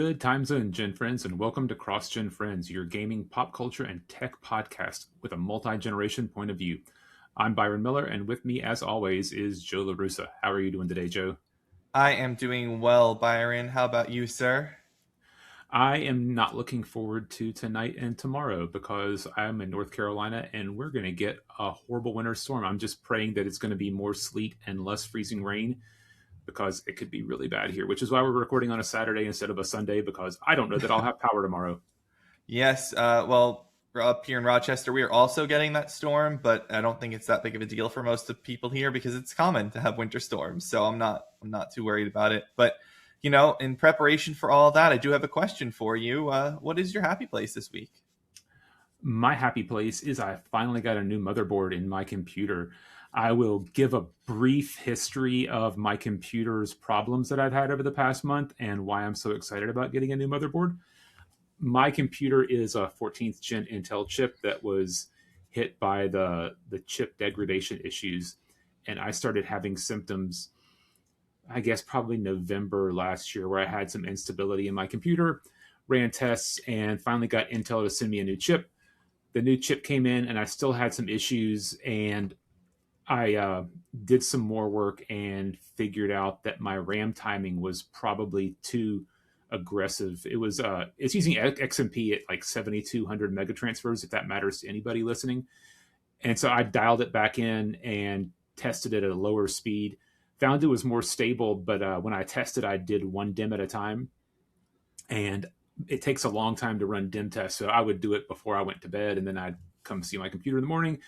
Good time zone, Gen Friends, and welcome to CrossGen Friends, your gaming, pop culture, and tech podcast with a multi-generation point of view. I'm Byron Miller, and with me, as always, is Joe LaRussa. How are you doing today, Joe? I am doing well, Byron. How about you, sir? I am not looking forward to tonight and tomorrow because I'm in North Carolina and we're going to get a horrible winter storm. I'm just praying that it's going to be more sleet and less freezing rain because it could be really bad here, which is why we're recording on a Saturday instead of a Sunday because I don't know that I'll have power tomorrow. Yes, well, up here in Rochester, we are also getting that storm, but I don't think it's that big of a deal for most of people here because it's common to have winter storms. So I'm not too worried about it. But in preparation for all of that, I do have a question for you. What is your happy place this week? My happy place is I finally got a new motherboard in my computer. I will give a brief history of my computer's problems that I've had over the past month and why I'm so excited about getting a new motherboard. My computer is a 14th gen Intel chip that was hit by the chip degradation issues, and I started having symptoms, I guess probably November last year, where I had some instability in my computer, ran tests, and finally got Intel to send me a new chip. The new chip came in and I still had some issues, and I did some more work and figured out that my RAM timing was probably too aggressive. It's using XMP at like 7200 megatransfers, if that matters to anybody listening. And so I dialed it back in and tested it at a lower speed. Found it was more stable, but when I tested, I did one dim at a time, and it takes a long time to run dim tests. So I would do it before I went to bed, and then I'd come see my computer in the morning.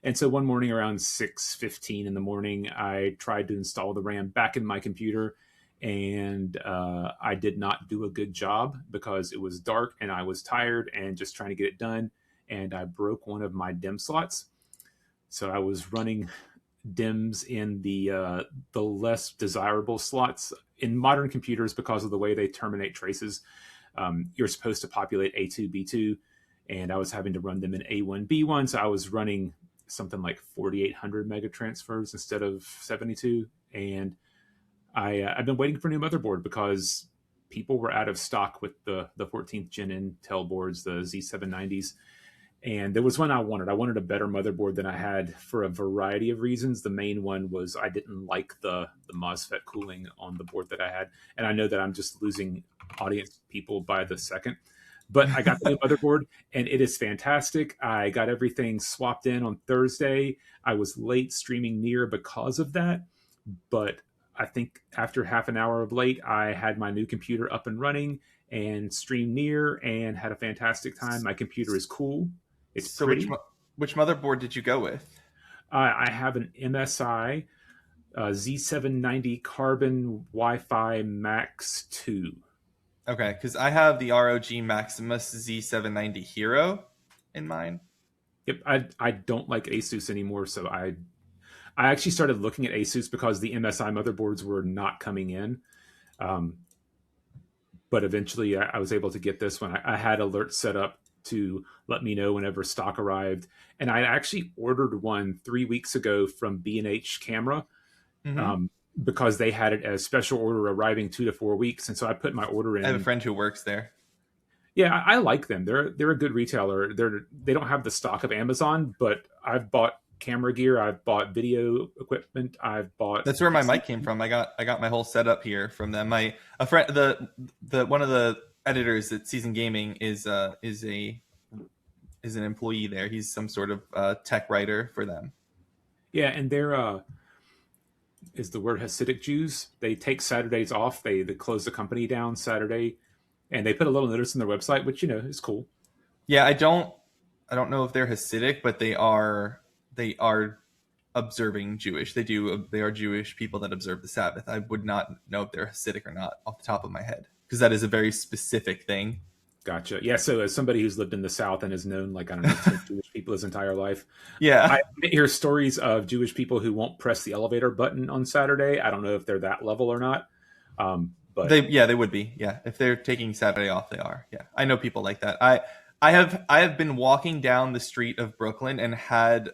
And so one morning around 6:15 in the morning, I tried to install the RAM back in my computer, and I did not do a good job because it was dark and I was tired and just trying to get it done. And I broke one of my DIMM slots. So I was running DIMMs in the less desirable slots in modern computers because of the way they terminate traces. You're supposed to populate A2, B2, and I was having to run them in A1, B1. So I was running something like 4,800 megatransfers instead of 72. And I've been waiting for a new motherboard because people were out of stock with the 14th gen Intel boards, the Z790s. And there was one I wanted. I wanted a better motherboard than I had for a variety of reasons. The main one was I didn't like the MOSFET cooling on the board that I had. And I know that I'm just losing audience people by the second. But I got the new motherboard, and it is fantastic. I got everything swapped in on Thursday. I was late streaming Nier because of that. But I think after half an hour of late, I had my new computer up and running and streamed Nier and had a fantastic time. My computer is cool. It's So pretty. which motherboard did you go with? I have an MSI Z790 Carbon Wi-Fi Max 2. Okay, because I have the ROG Maximus Z790 Hero in mine. Yep, I don't like Asus anymore, so I actually started looking at Asus because the MSI motherboards were not coming in. Um, but eventually I was able to get this one. I had alerts set up to let me know whenever stock arrived. And I actually ordered one 3 weeks ago from B&H Camera Mm-hmm. um, because they had it as special order arriving 2 to 4 weeks. And so I put my order I have a in. friend who works there. Yeah, I like them. They're a good retailer. They don't have the stock of Amazon, but I've bought camera gear, I've bought video equipment, I've bought That's where my PC. mic came from. I got my whole setup here from them. My a friend the one of the editors at Season Gaming is an employee there. He's some sort of tech writer for them. Yeah, and they're is the word Hasidic Jews. They take Saturdays off. They close the company down Saturday, and they put a little notice on their website, which is cool. Yeah, I don't know if they're Hasidic, but they are observing Jewish. They are Jewish people that observe the Sabbath. I would not know if they're Hasidic or not off the top of my head because that is a very specific thing. Gotcha. Yeah. So as somebody who's lived in the South and has known, like, I don't know, 10 Jewish people his entire life, Yeah. I hear stories of Jewish people who won't press the elevator button on Saturday. I don't know if they're that level or not. But They would be. Yeah. If they're taking Saturday off, they are. Yeah. I know people like that. I have been walking down the street of Brooklyn and had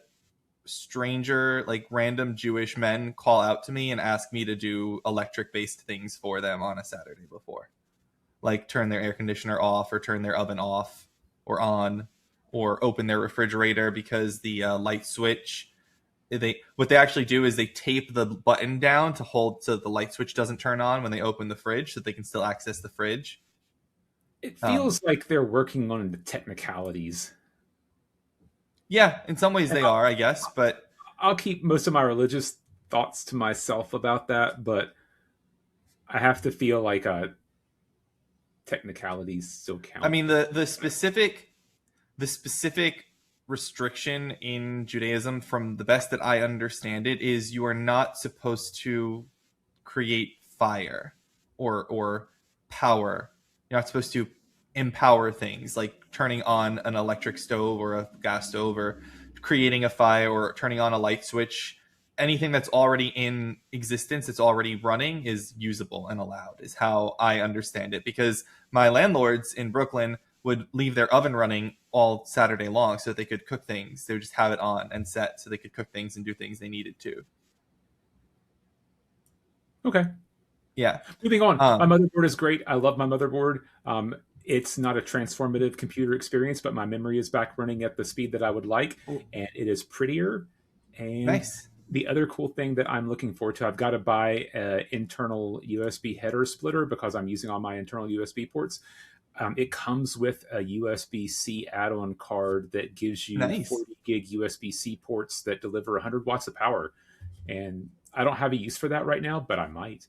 stranger, like random Jewish men call out to me and ask me to do electric based things for them on a Saturday before. like turn their air conditioner off or turn their oven off or on, or open their refrigerator because the light switch, what they actually do is they tape the button down to hold so the light switch doesn't turn on when they open the fridge, so they can still access the fridge. It Um, feels like they're working on the technicalities. yeah, in some ways And they are, I guess, but I'll keep most of my religious thoughts to myself about that, but I have to feel like technicalities still I count. mean the specific restriction in Judaism, from the best that I understand it, is you are not supposed to create fire or power. You're not supposed to empower things like turning on an electric stove or a gas stove, or creating a fire or turning on a light switch. Anything that's already in existence, that's already running, is usable and allowed, is how I understand it. Because my landlords in Brooklyn would leave their oven running all Saturday long so that they could cook things. They would just have it on and set so they could cook things and do things they needed to. Okay. Yeah. Moving on. My Um, motherboard is great. I love my motherboard. It's not a transformative computer experience, but my memory is back running at the speed that I would like, and it is prettier. And nice. the other cool thing that I'm looking forward to, I've got to buy an internal USB header splitter because I'm using all my internal USB ports. It comes with a USB-C add-on card that gives you Nice. 40 gig USB-C ports that deliver 100 watts of power. And I don't have a use for that right now, but I might.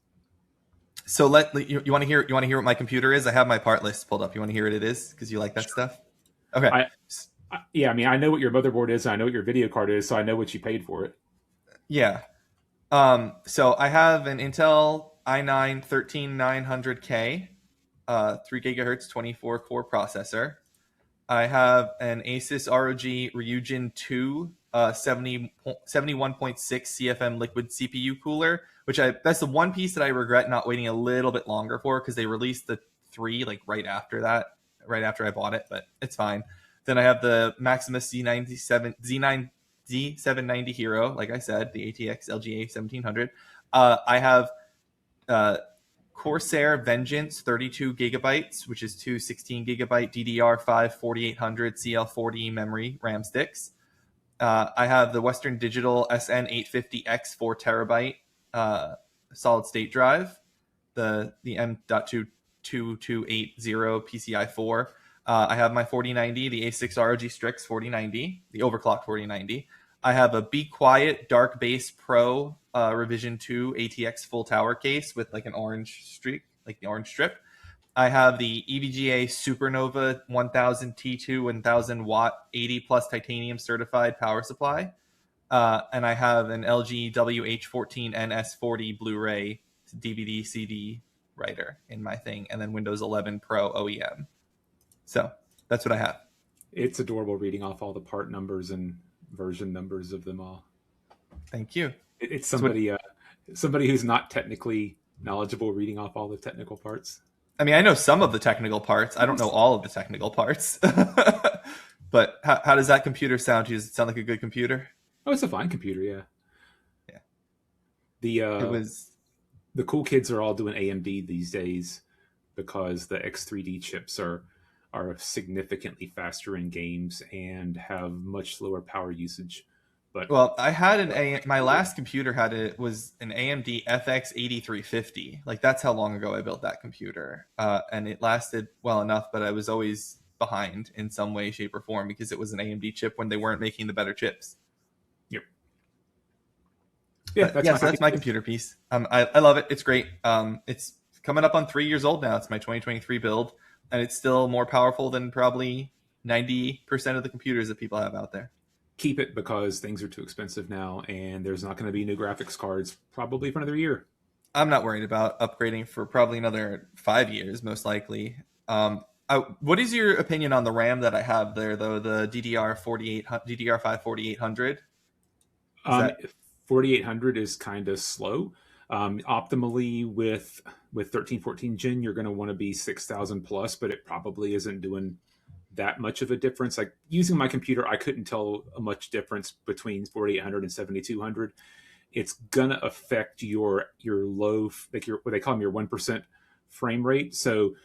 So you want to hear what my computer is? I have my part list pulled up. You want to hear what it is because you like that Sure. stuff? Okay. I, yeah, I mean, I know what your motherboard is. I know what your video card is, so I know what you paid for it. Yeah. So I have an Intel i9 13900K, 3 gigahertz, 24 core processor. I have an Asus ROG Ryujin 2 71.6 CFM liquid CPU cooler, that's the one piece that I regret not waiting a little bit longer for, because they released the 3 like right after that, right after I bought it, but it's fine. Then I have the Maximus Z790 Hero, like I said, the ATX LGA 1700. I have uh, Corsair Vengeance 32 gigabytes, which is two 16 gigabyte DDR5 4800 CL40 memory RAM sticks. I have the Western Digital SN850X 4 terabyte solid state drive, the M.2280 PCI 4. I have my 4090, the A6 ROG Strix 4090, the overclock 4090. I have a Be Quiet Dark Base Pro Revision 2 ATX full tower case with like an orange streak, like the orange strip. I have the EVGA Supernova 1000 T2 1000 watt 80 plus titanium certified power supply. And I have an LG WH14 NS40 Blu-ray DVD CD writer in my thing, and then Windows 11 Pro OEM. So that's what I have. It's adorable reading off all the part numbers and version numbers of them all. Thank you. It's So what, somebody who's not technically knowledgeable reading off all the technical parts. I mean, I know some of the technical parts. I don't know all of the technical parts. But how does that computer sound to you? Does it sound like a good computer? Oh, it's a fine computer, yeah. Yeah. The It was. the cool kids are all doing AMD these days because the X3D chips are significantly faster in games and have much lower power usage. But Well, I had my last computer was an AMD FX 8350. Like that's how long ago I built that computer, and it lasted well enough. But I was always behind in some way, shape, or form because it was an AMD chip when they weren't making the better chips. yep. Yeah, But that's yeah, my so happy that's my place. computer piece. I love it. It's great. It's coming up on 3 years old now. It's my 2023 build, and it's still more powerful than probably 90% of the computers that people have out there. Keep it because things are too expensive now, and there's not going to be new graphics cards probably for another year. I'm not worried about upgrading for probably another 5 years, most likely. What is your opinion on the RAM that I have there, though? The DDR5 4800. Is Um, that 4800 is kind of slow. Optimally with 1314 gen, you're going to want to be 6000 plus, but it probably isn't doing that much of a difference. Like using my computer, I couldn't tell a much difference between 4800 and 7200. It's gonna affect your low, like your what they call them, your 1% frame rate. So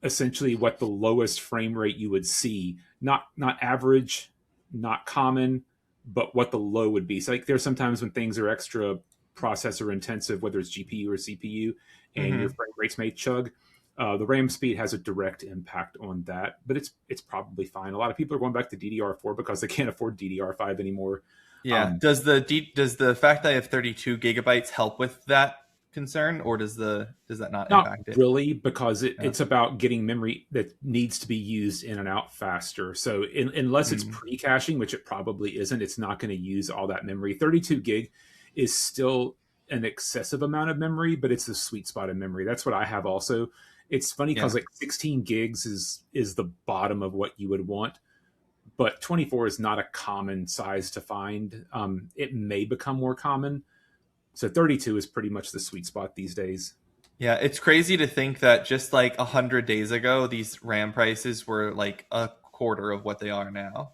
essentially what the lowest frame rate you would see, not average, not common, but what the low would be. So like there's sometimes when things are extra processor intensive, whether it's GPU or CPU, and your Hmm. frame rates may chug. The RAM speed has a direct impact on that, but it's probably fine. A lot of people are going back to DDR4 because they can't afford DDR5 anymore. Yeah. Um, Does the fact that I have 32 gigabytes help with that concern, or does that not Not impact it? really, because Yeah. it's about getting memory that needs to be used in and out faster. So, unless it's Mm. pre caching, which it probably isn't, it's not going to use all that memory. 32 gig is still an excessive amount of memory, but it's the sweet spot of memory. That's what I have also. It's funny because Yeah. like 16 gigs is the bottom of what you would want, but 24 is not a common size to find. It may become more common. So 32 is pretty much the sweet spot these days. Yeah, it's crazy to think that just like 100 days ago, these RAM prices were like a quarter of what they are now.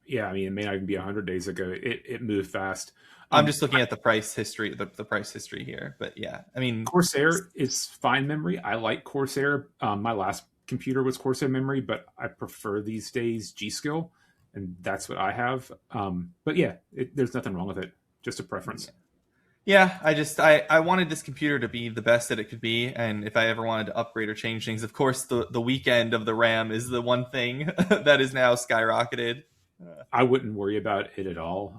Yeah, I mean, it may not even be 100 days ago. It moved fast. I'm just looking at the price history, the price history here. But yeah, I mean, Corsair is fine memory. I like Corsair. My last computer was Corsair memory, but I prefer these days G Skill, and that's what I have. But yeah, there's nothing wrong with it. Just a preference. yeah, I wanted this computer to be the best that it could be, and if I ever wanted to upgrade or change things, of course, the weekend of the RAM is the one thing that is now skyrocketed. I wouldn't worry about it at all.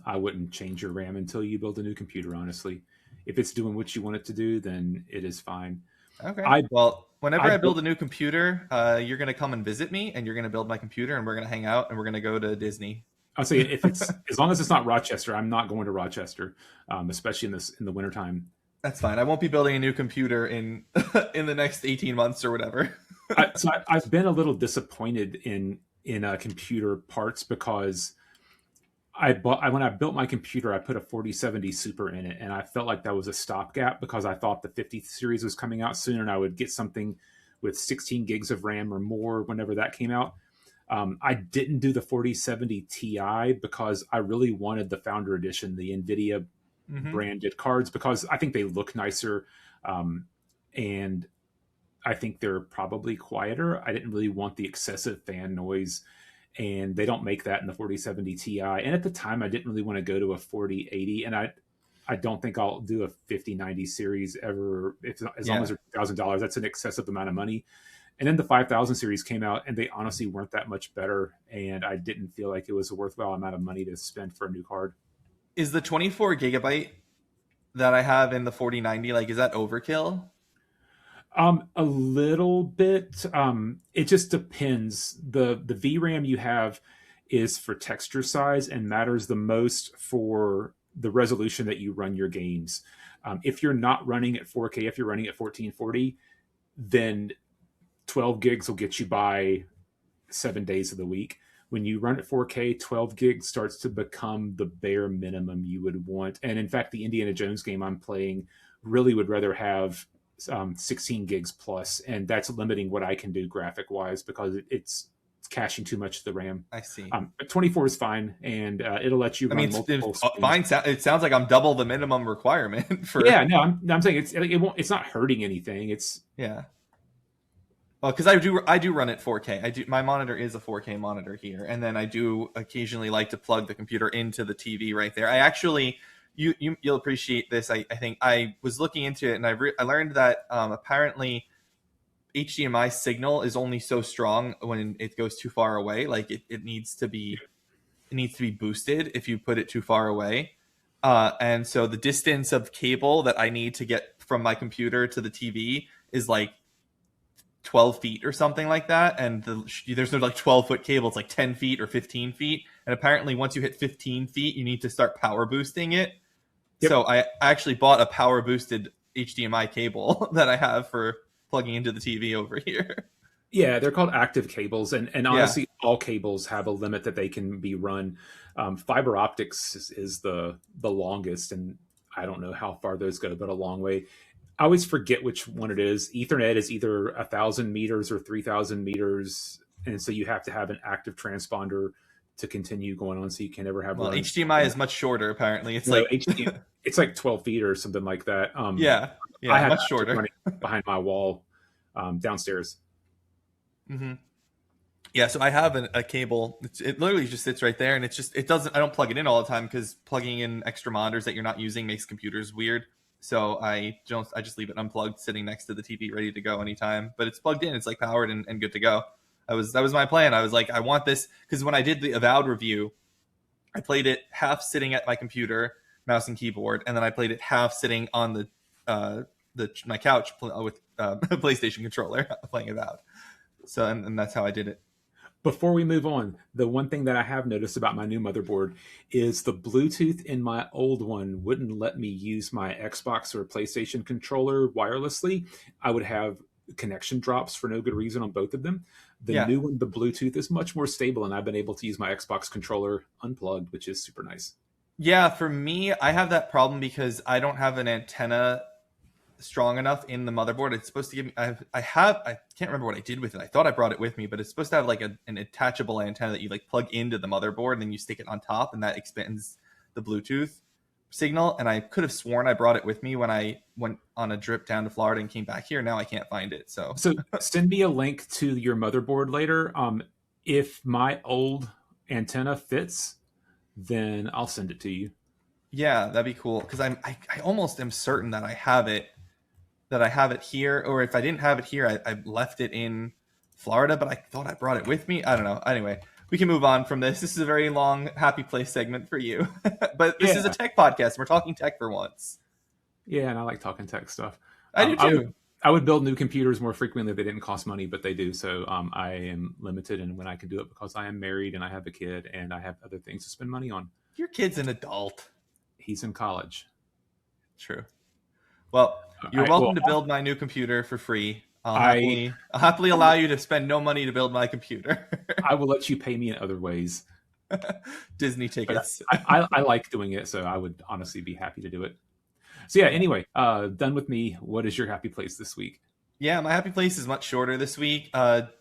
I wouldn't change your RAM until you build a new computer. Honestly, if it's doing what you want it to do, then it is fine. Okay. I Well, whenever I I built build a new computer, you're gonna come and visit me, and you're gonna build my computer, and we're gonna hang out, and we're gonna go to Disney. I'll say if it's as long as it's not Rochester, I'm not going to Rochester, especially in the wintertime. That's fine. I won't be building a new computer in in the next 18 months or whatever. I've been a little disappointed in computer parts because when I built my computer, I put a 4070 Super in it, and I felt like that was a stopgap because I thought the 50 series was coming out soon, and I would get something with 16 gigs of RAM or more whenever that came out. I didn't do the 4070 Ti because I really wanted the Founder Edition, the NVIDIA Hmm. branded cards, because I think they look nicer, and I think they're probably quieter. I didn't really want the excessive fan noise, and they don't make that in the 4070 Ti. And at the time, I didn't really want to go to a 4080, and I don't think I'll do a 5090 series ever. If as long Yeah. as they're $1,000, that's an excessive amount of money. And then the 5000 series came out, and they honestly weren't that much better, and I didn't feel like it was a worthwhile amount of money to spend for a new card. Is the 24 gigabyte that I have in the 4090 like is that overkill? A little bit. It just depends. The VRAM you have is for texture size and matters the most for the resolution that you run your games. If you're not running at 4K, if you're running at 1440, then 12 gigs will get you by 7 days of the week. When you run at 4K, 12 gigs starts to become the bare minimum you would want. And in fact, the Indiana Jones game I'm playing really would rather have 16 gigs plus, and that's limiting what I can do graphic wise because it's caching too much of the RAM. I see. But 24 is fine, and it'll let you I run mean, multiple screens. fine. It sounds like I'm double the minimum requirement for. Yeah, no, I'm saying it won't. It's not hurting anything. It's Yeah. Well, because I do run at 4K. I do. My monitor is a 4K monitor here, and then I do occasionally like to plug the computer into the TV right there. I actually, you'll appreciate this. I think I was looking into it, and I learned that apparently HDMI signal is only so strong when it goes too far away. Like it needs to be boosted if you put it too far away. And so the distance of cable that I need to get from my computer to the TV is like 12 feet or something like that. And there's no like 12-foot cable. It's like 10 feet or 15 feet. And apparently once you hit 15 feet, you need to start power boosting it. Yep. So I actually bought a power boosted HDMI cable that I have for plugging into the TV over here. Yeah, they're called active cables, and Yeah. honestly, all cables have a limit that they can be run. Fiber optics is the longest, and I don't know how far those go, but a long way. I always forget which one it is. Ethernet is either 1,000 meters or 3,000 meters, and so you have to have an active transponder to continue going on, so you can never have. Well, runs. HDMI is much shorter. Apparently, it's No, like HDMI, it's like 12 feet or something like that. yeah, I have much active shorter. running behind my wall downstairs. Mm-hmm. Yeah, so I have a cable. It literally just sits right there, and it doesn't. I don't plug it in all the time because plugging in extra monitors that you're not using makes computers weird. So I don't. I just leave it unplugged, sitting next to the TV, ready to go anytime. But it's plugged in. It's like powered and good to go. That was my plan. I was like, I want this because when I did the Avowed review, I played it half sitting at my computer, mouse and keyboard, and then I played it half sitting on the my couch with a PlayStation controller playing Avowed. So and that's how I did it. Before we move on, the one thing that I have noticed about my new motherboard is the Bluetooth in my old one wouldn't let me use my Xbox or PlayStation controller wirelessly. I would have connection drops for no good reason on both of them. The Yeah. new one, the Bluetooth, is much more stable, and I've been able to use my Xbox controller unplugged, which is super nice. Yeah, for me, I have that problem because I don't have an antenna strong enough in the motherboard. It's supposed to give me. I can't remember what I did with it. I thought I brought it with me, but it's supposed to have like an attachable antenna that you like plug into the motherboard and then you stick it on top, and that expands the Bluetooth signal. And I could have sworn I brought it with me when I went on a trip down to Florida and came back here. Now I can't find it. So So send me a link to your motherboard later. If my old antenna fits, then I'll send it to you. yeah, that'd be cool because I almost am certain that I have it here, or if I didn't have it here, I left it in Florida, but I thought I brought it with me. I don't know. Anyway, we can move on from this. This is a very long happy place segment for you, but this is a Yeah, tech podcast. We're talking tech for once. yeah, and I like talking tech stuff. I do I would too. I would build new computers more frequently if they didn't cost money, but they do. So I am limited in when I can do it because I am married and I have a kid and I have other things to spend money on. Your kid's an adult. He's in college. True. Well, you're Well, welcome to build my new computer for free. I I'll happily allow you to spend no money to build my computer. I will let you pay me in other ways. Disney But tickets. I like doing it, so I would honestly be happy to do it. So yeah. Anyway, done with me. What is your happy place this week? Yeah, my happy place is much shorter this week.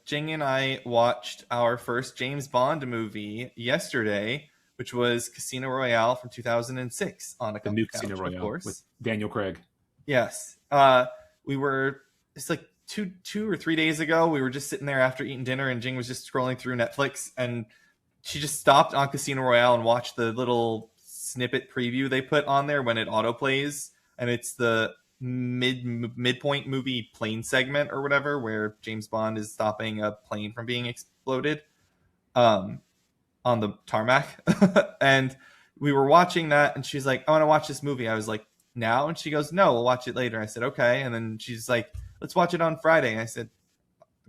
Jing and I watched our first James Bond movie yesterday, which was Casino Royale from 2006 on a The couch, new Casino of Royale with course. Daniel Craig. Yes. We were it's like two or 3 days ago. We were just sitting there after eating dinner, and Jing was just scrolling through Netflix, and she just stopped on Casino Royale and watched the little snippet preview they put on there when it autoplays, and it's the midpoint movie plane segment or whatever, where James Bond is stopping a plane from being exploded um, on the tarmac, and we were watching that, and she's like, "I want to watch this movie." I was like, "Now?" And she goes, "No, we'll watch it later." I said, "Okay," and then she's like, "Let's watch it on Friday." And I said,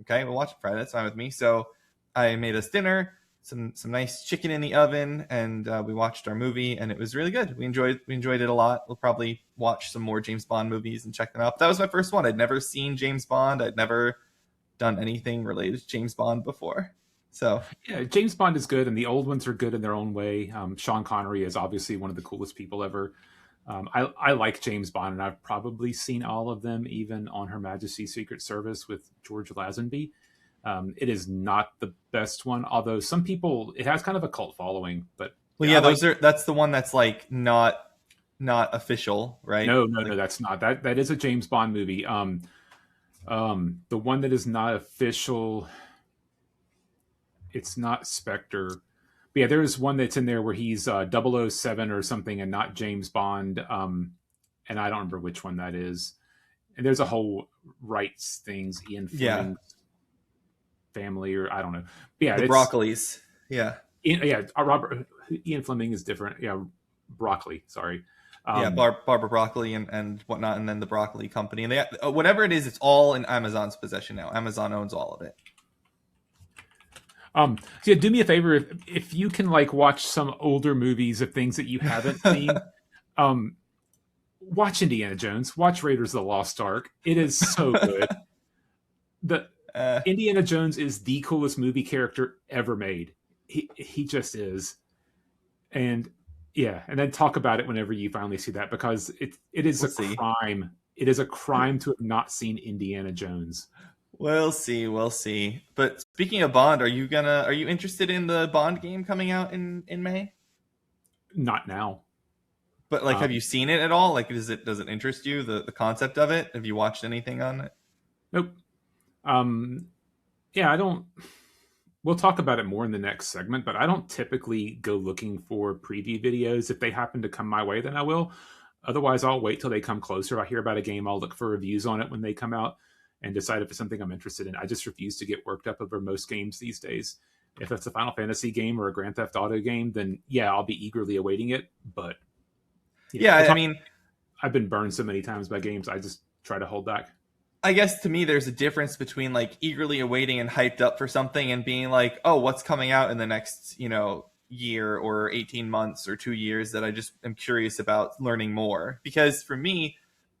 "Okay, we'll watch it Friday. That's fine with me." So I made us dinner, some nice chicken in the oven, and we watched our movie, and it was really good. We enjoyed it a lot. We'll probably watch some more James Bond movies and check them out. That was my first one. I'd never seen James Bond. I'd never done anything related to James Bond before. So Yeah, James Bond is good, and the old ones are good in their own way. Sean Connery is obviously one of the coolest people ever. I like James Bond, and I've probably seen all of them, even on Her Majesty's Secret Service with George Lazenby. It is not the best one, although some people it has kind of a cult following. But well, yeah, I yeah, like. that's the one that's like not official, right? No, no, no, Like, that's not that is a James Bond movie. The one that is not official, it's not Spectre. But yeah, there's one that's in there where he's 007 or something and not James Bond. And I don't remember which one that is. And there's a whole rights things, Ian yeah, Fleming's family, or I don't know. But yeah, the it's Broccolis. Yeah, Yeah. Robert Ian Fleming is different. Yeah, broccoli. Sorry. yeah, Um, Barbara Broccoli and whatnot, and then the Broccoli Company, and they whatever it is, it's all in Amazon's possession now. Amazon owns all of it. so yeah, do me a favor if you can like watch some older movies of things that you haven't seen. Um, Watch Indiana Jones. Watch Raiders of the Lost Ark. It is so good. The Uh, Indiana Jones is the coolest movie character ever made. He just is. And yeah, and then talk about it whenever you finally see that because it is we'll a see. crime. It is a crime to have not seen Indiana Jones. We'll see. We'll see. But speaking of Bond, are you interested in the Bond game coming out in May? Not now. But like, have Um, you seen it at all? Like, does it interest you the concept of it? Have you watched anything on it? nope. Um, Yeah, I don't. We'll talk about it more in the next segment, but I don't typically go looking for preview videos. If they happen to come my way, then I will. Otherwise, I'll wait till they come closer. I hear about a game, I'll look for reviews on it when they come out and decide if it's something I'm interested in. I just refuse to get worked up over most games these days. If it's a Final Fantasy game or a Grand Theft Auto game, then yeah, I'll be eagerly awaiting it. But Yeah, we'll I talk. mean, I've been burned so many times by games, I just try to hold back. I guess to me, there's a difference between like eagerly awaiting and hyped up for something and being like, oh, what's coming out in the next, year or 18 months or 2 years that I just am curious about learning more. Because for me,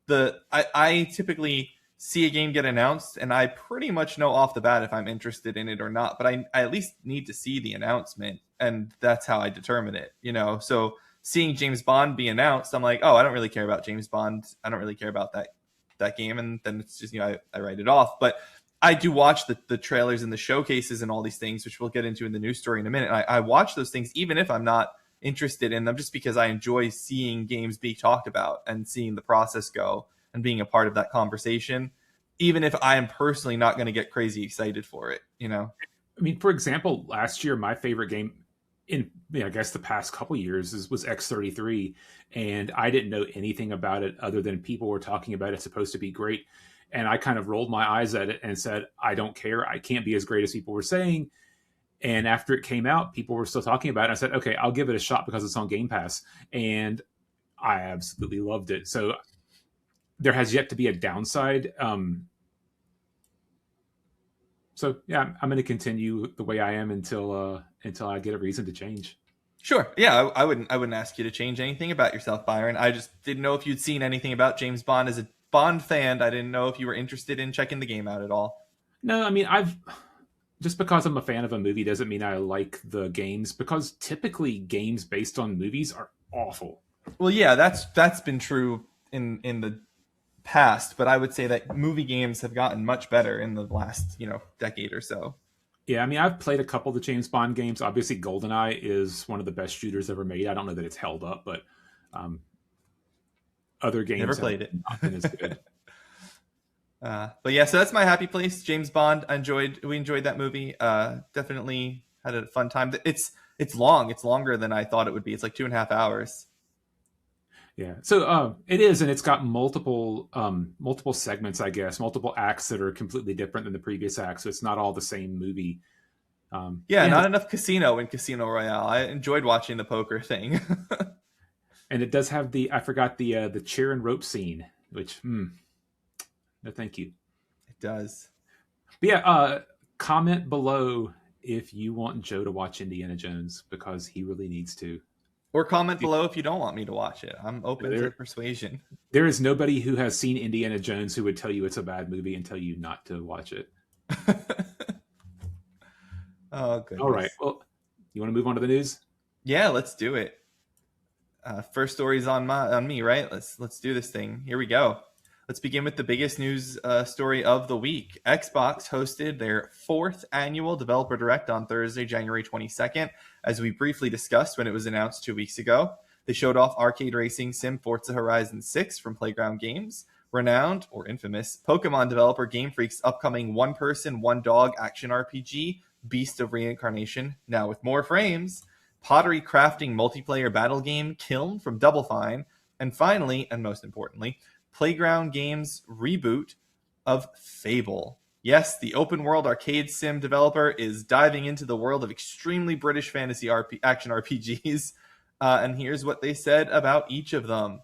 I typically see a game get announced and I pretty much know off the bat if I'm interested in it or not. But I at least need to see the announcement, and that's how I determine it. So seeing James Bond be announced, I'm like, oh, I don't really care about James Bond. I don't really care about that game, and then it's just I write it off. But I do watch the trailers and the showcases and all these things, which we'll get into in the news story in a minute. And I watch those things even if I'm not interested in them, just because I enjoy seeing games be talked about and seeing the process go and being a part of that conversation, even if I am personally not going to get crazy excited for it. I mean, for example, last year my favorite game in I guess the past couple years was X33, and I didn't know anything about it other than people were talking about it's supposed to be great, and I kind of rolled my eyes at it and said, I don't care, I can't be as great as people were saying. And after it came out, people were still talking about it. I said, okay, I'll give it a shot because it's on Game Pass, and I absolutely loved it. So there has yet to be a downside. So yeah, I'm going to continue the way I am until I get a reason to change. Sure. Yeah, I wouldn't ask you to change anything about yourself, Byron. I just didn't know if you'd seen anything about James Bond. As a Bond fan, I didn't know if you were interested in checking the game out at all. No, I mean I've just because I'm a fan of a movie doesn't mean I like the games, because typically games based on movies are awful. Well, yeah, that's been true in the past, but I would say that movie games have gotten much better in the last, decade or so. Yeah, I mean I've played a couple of the James Bond games. Obviously, GoldenEye is one of the best shooters ever made. I don't know that it's held up, but um, other Never games have played it. not been as good. But yeah, so that's my happy place. James Bond. We enjoyed that movie. Definitely had a fun time. It's long. It's longer than I thought it would be. It's like 2.5 hours. Yeah, so it is, and it's got multiple segments, I guess, multiple acts that are completely different than the previous acts. So it's not all the same movie. Yeah, And not enough casino in Casino Royale. I enjoyed watching the poker thing. it does have I forgot the chair and rope scene, which no, thank you. It does. But yeah, comment below if you want Joe to watch Indiana Jones, because he really needs to. Or comment below if you don't want me to watch it. I'm open to persuasion. There is nobody who has seen Indiana Jones who would tell you it's a bad movie and tell you not to watch it. Oh, goodness. All right. Well, you want to move on to the news? Yeah, let's do it. First story's on me, right? Let's do this thing. Here we go. Let's begin with the biggest news story of the week. Xbox hosted their 4th annual Developer Direct on Thursday, January 22nd, as we briefly discussed when it was announced 2 weeks ago. They showed off arcade racing sim Forza Horizon 6 from Playground Games, renowned, or infamous, Pokemon developer Game Freak's upcoming one-person, one-dog action RPG, Beast of Reincarnation, now with more frames, pottery crafting multiplayer battle game Kiln from Double Fine, and finally, and most importantly, Playground Games' reboot of Fable. Yes, the open world arcade sim developer is diving into the world of extremely British fantasy action RPGs. And here's what they said about each of them.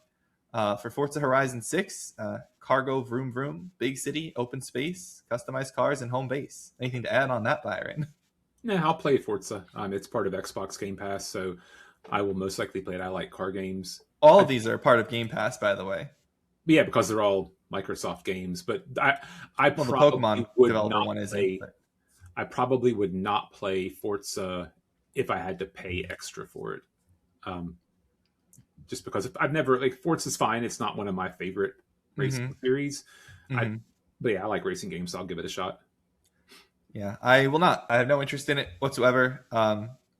For Forza Horizon 6, cargo, vroom vroom, big city, open space, customized cars, and home base. Anything to add on that, Byron? Yeah, I'll play Forza. It's part of Xbox Game Pass, so I will most likely play it. I like car games. All of these are part of Game Pass, by the way. Yeah, because they're all Microsoft games. But I Well, the probably Pokemon would developer not one play. isn't. But I probably would not play Forza if I had to pay extra for it. Just because I've never Forza's fine. It's not one of my favorite racing series. Mhm. But yeah, I like racing games, so I'll give it a shot. Yeah, I will not. I have no interest in it whatsoever,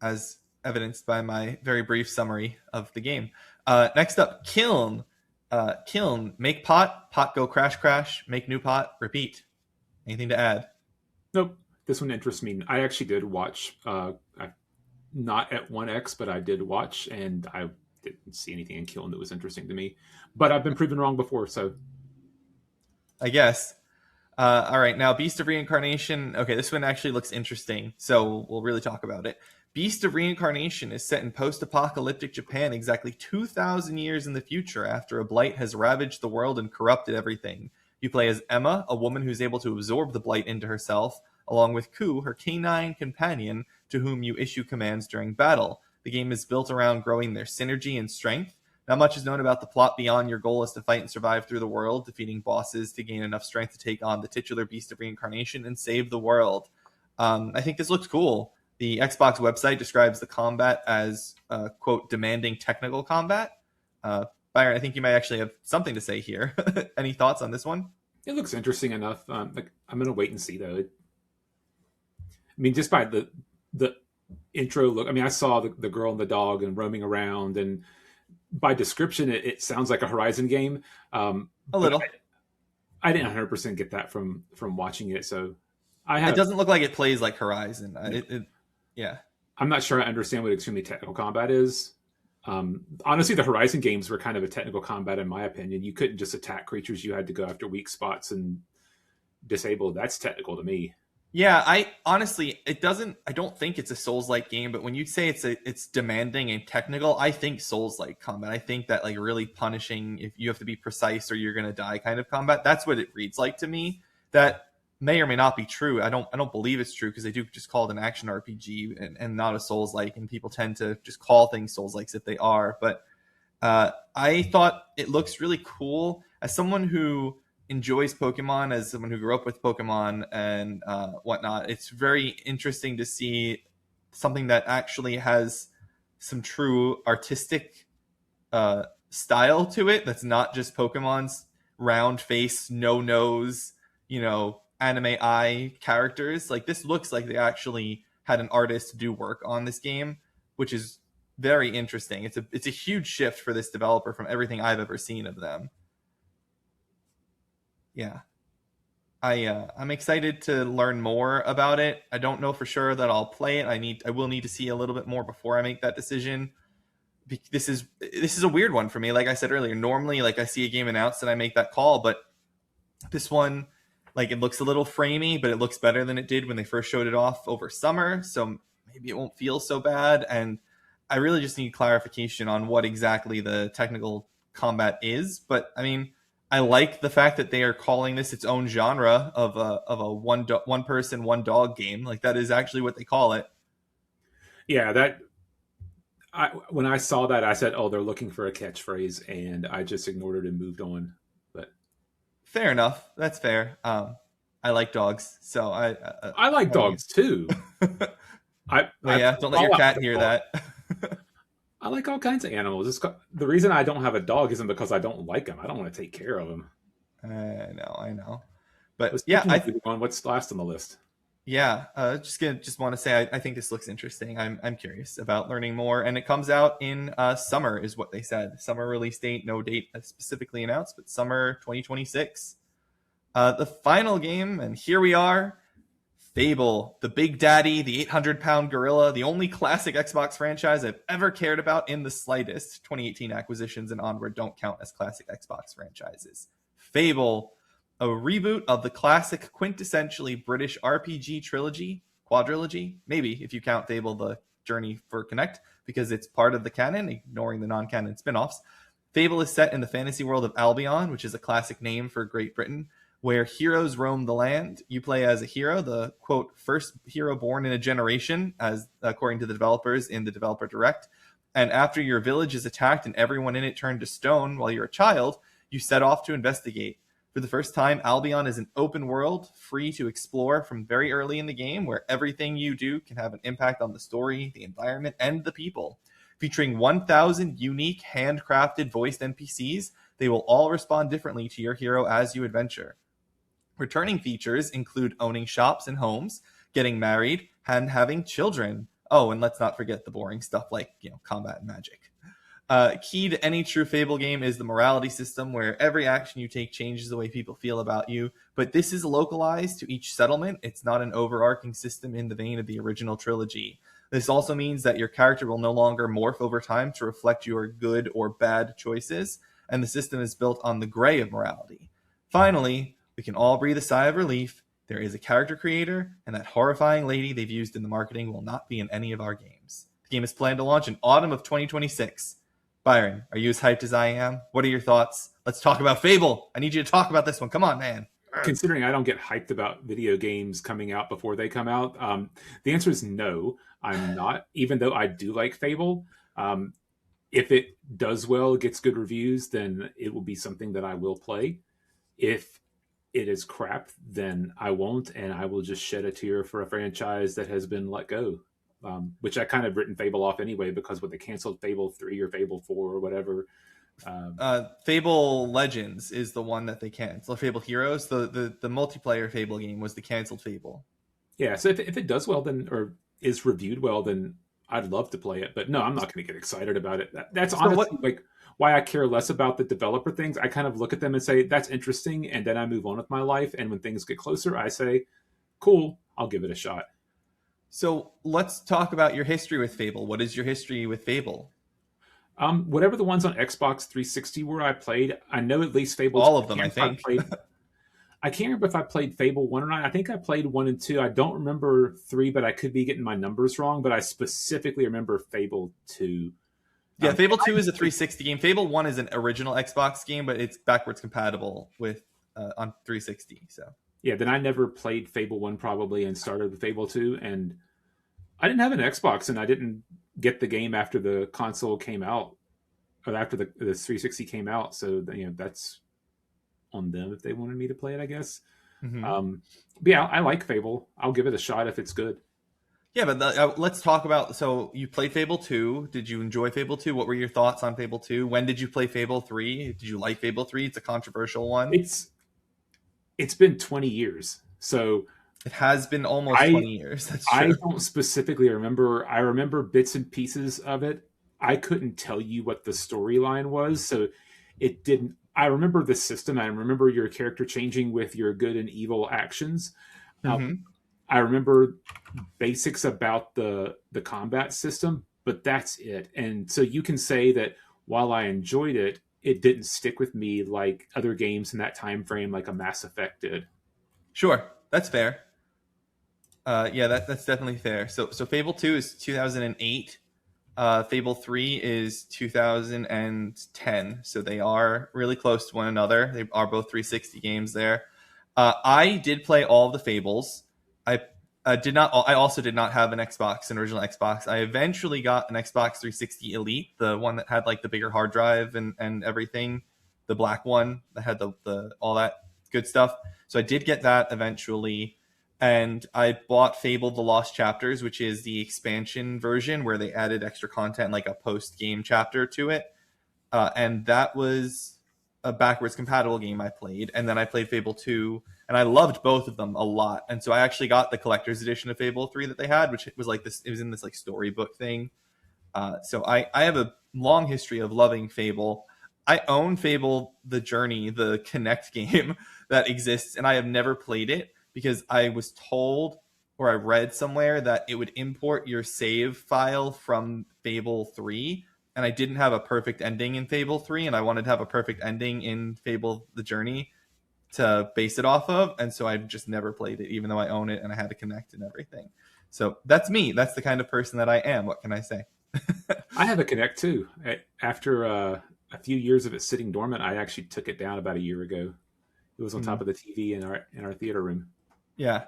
as evidenced by my very brief summary of the game. Next up, Kiln. Kiln, make pot, pot go crash crash, make new pot, repeat. Anything to add? Nope. This one interests me. I actually did watch, not at 1X, but I did watch, and I didn't see anything in Kiln that was interesting to me. But I've been proven wrong before, so I guess. All right, now Beast of Reincarnation. Okay, this one actually looks interesting, so we'll really talk about it. Beast of Reincarnation is set in post-apocalyptic Japan exactly 2,000 years in the future after a blight has ravaged the world and corrupted everything. You play as Emma, a woman who's able to absorb the blight into herself, along with Ku, her canine companion, to whom you issue commands during battle. The game is built around growing their synergy and strength. Not much is known about the plot beyond your goal is to fight and survive through the world, defeating bosses to gain enough strength to take on the titular Beast of Reincarnation and save the world. I think this looks cool. The Xbox website describes the combat as, quote, demanding technical combat. Byron, I think you might actually have something to say here. Any thoughts on this one? it looks interesting enough. I'm gonna wait and see though. I mean, just by the intro look. I mean, I saw the girl and the dog and roaming around, and by description, it sounds like a Horizon game. A little. I didn't 100% get that from watching it, so It doesn't look like it plays like Horizon. Yeah. I'm not sure I understand what extremely technical combat is. Honestly, the Horizon games were kind of a technical combat, in my opinion. You couldn't just attack creatures; you had to go after weak spots and disable. That's technical to me. Yeah, I honestly, I don't think it's a Souls-like game, but when you say it's demanding and technical, I think Souls-like combat. I think that like really punishing if you have to be precise or you're gonna die kind of combat. That's what it reads like to me. That may or may not be true. I don't believe it's true because they do just call it an action RPG and not a Souls-like, and people tend to just call things Souls-likes if they are. But I thought it looks really cool as someone who enjoys Pokemon, as someone who grew up with Pokemon and whatnot. It's very interesting to see something that actually has some true artistic style to it. That's not just Pokemon's round face, no nose, anime eye characters. Like this looks like they actually had an artist do work on this game, which is very interesting. It's a huge shift for this developer from everything I've ever seen of them. Yeah. I'm excited to learn more about it. I don't know for sure that I'll play it. I will need to see a little bit more before I make that decision. This is a weird one for me. Like I said earlier, normally like I see a game announced and I make that call, but this one, like, it looks a little framey, but it looks better than it did when they first showed it off over summer. So maybe it won't feel so bad. And I really just need clarification on what exactly the technical combat is. But I mean, I like the fact that they are calling this its own genre of a one person, one dog game. Like that is actually what they call it. Yeah, when I saw that, I said, "Oh, they're looking for a catchphrase," and I just ignored it and moved on. But fair enough. That's fair. I like dogs, so I like dogs too. Yeah, don't let your cat hear that. I like all kinds of animals. The reason I don't have a dog isn't because I don't like them. I don't want to take care of them. I know. But what's last on the list? Yeah, just want to say I think this looks interesting. I'm curious about learning more, and it comes out in summer, is what they said. Summer release date, no date specifically announced, but summer 2026. The final game, and here we are. Fable, the Big Daddy, the 800-pound gorilla, the only classic Xbox franchise I've ever cared about in the slightest. 2018 acquisitions and onward don't count as classic Xbox franchises. Fable, a reboot of the classic quintessentially British RPG quadrilogy, maybe if you count Fable the Journey for Connect, because it's part of the canon, ignoring the non-canon spin-offs. Fable is set in the fantasy world of Albion, which is a classic name for Great Britain, where heroes roam the land. You play as a hero, the, quote, first hero born in a generation, as according to the developers in the developer direct. And after your village is attacked and everyone in it turned to stone while you're a child, you set off to investigate. For the first time, Albion is an open world, free to explore from very early in the game, where everything you do can have an impact on the story, the environment, and the people. Featuring 1,000 unique, handcrafted voiced NPCs, they will all respond differently to your hero as you adventure. Returning features include owning shops and homes, getting married, and having children. Oh, and let's not forget the boring stuff like, combat and magic. Key to any true Fable game is the morality system, where every action you take changes the way people feel about you. But this is localized to each settlement. It's not an overarching system in the vein of the original trilogy. This also means that your character will no longer morph over time to reflect your good or bad choices, and the system is built on the gray of morality. Finally, we can all breathe a sigh of relief. There is a character creator, and that horrifying lady they've used in the marketing will not be in any of our games. The game is planned to launch in autumn of 2026. Byron, are you as hyped as I am? What are your thoughts? Let's talk about Fable. I need you to talk about this one. Come on, man. Considering I don't get hyped about video games coming out before they come out, the answer is no, I'm not, even though I do like Fable. If it does well, gets good reviews, then it will be something that I will play. If it is crap, then I won't, and I will just shed a tear for a franchise that has been let go. Which I kind of written Fable off anyway, because when they canceled Fable 3 or Fable 4 or whatever. Fable Legends is the one that they canceled. Fable Heroes, the multiplayer Fable game, was the canceled Fable. Yeah, so if it does well, then, or is reviewed well, then I'd love to play it. But no, I'm not going to get excited about it. That's honestly like why I care less about the developer things. I kind of look at them and say, that's interesting, and then I move on with my life. And when things get closer, I say, cool, I'll give it a shot. So let's talk about your history with Fable. What is your history with Fable? Whatever the ones on Xbox 360 were, I played. I know at least Fable. All of them, I think. I can't remember if I played Fable 1 or not. I think I played 1 and 2. I don't remember 3, but I could be getting my numbers wrong. But I specifically remember Fable 2. Yeah, Fable 2 is a 360 game. Fable 1 is an original Xbox game, but it's backwards compatible with on 360. So yeah, then I never played Fable 1 probably and started with Fable 2. And I didn't have an Xbox, and I didn't get the game after the console came out, or after the 360 came out. So, that's on them if they wanted me to play it, I guess. Mm-hmm. But yeah, I like Fable. I'll give it a shot if it's good. Yeah, but let's talk about, so you played Fable 2. Did you enjoy Fable 2? What were your thoughts on Fable 2? When did you play Fable 3? Did you like Fable 3? It's a controversial one. It's been 20 years. So it has been almost 20 years. That's true. I don't specifically remember. I remember bits and pieces of it. I couldn't tell you what the storyline was. So it didn't. I remember the system. I remember your character changing with your good and evil actions. Mm-hmm. I remember basics about the combat system, but that's it. And so you can say that while I enjoyed it, it didn't stick with me like other games in that time frame, like a Mass Effect did. Sure, that's fair. Yeah, that's definitely fair. So Fable 2 is 2008. Fable 3 is 2010. So they are really close to one another. They are both 360 games there. I did play all of the Fables. I did not. I also did not have an original Xbox. I eventually got an Xbox 360 Elite, the one that had like the bigger hard drive and everything, the black one that had the all that good stuff. So I did get that eventually, and I bought Fable: The Lost Chapters, which is the expansion version where they added extra content, like a post-game chapter to it, and that was a backwards compatible game I played. And then I played Fable 2, and I loved both of them a lot. And so I actually got the collector's edition of Fable 3 that they had, which was like this, it was in this like storybook thing. So I have a long history of loving Fable. I own Fable The Journey, the Kinect game that exists, and I have never played it because I was told, or I read somewhere, that it would import your save file from Fable 3, and I didn't have a perfect ending in Fable 3, and I wanted to have a perfect ending in Fable The Journey to base it off of, and so I just never played it, even though I own it and I had to connect and everything. So that's me. That's the kind of person that I am. What can I say? I have a Kinect too. After a few years of it sitting dormant, I actually took it down about a year ago. It was on top of the TV in our theater room. Yeah,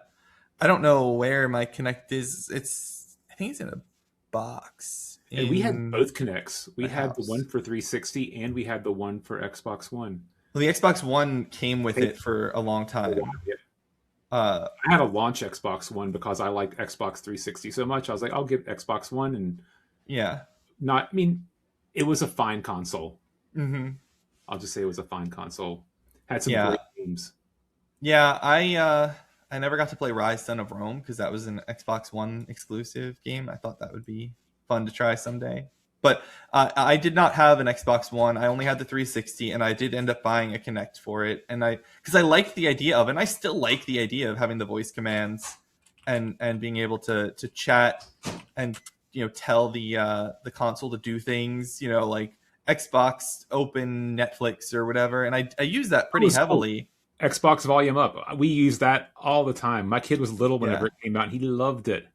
I don't know where my Kinect is. I think it's in a box. And we had both Kinects. We had the one for 360 and we had the one for Xbox One. Well, the Xbox One came with it for a long time. Yeah. I had a launch Xbox One because I liked Xbox 360 so much. I was like, I'll get Xbox One, and it was a fine console. Mm-hmm. I'll just say it was a fine console. Had some great games. Yeah, I never got to play Rise Son of Rome because that was an Xbox One exclusive game. I thought that would be fun to try someday. But I did not have an Xbox One. I only had the 360, and I did end up buying a Kinect for it. And because I liked the idea of it, and I still like the idea of having the voice commands and being able to chat and tell the console to do things, like Xbox open Netflix or whatever. And I use that pretty heavily. Xbox Volume Up. We use that all the time. My kid was little whenever it came out, and he loved it.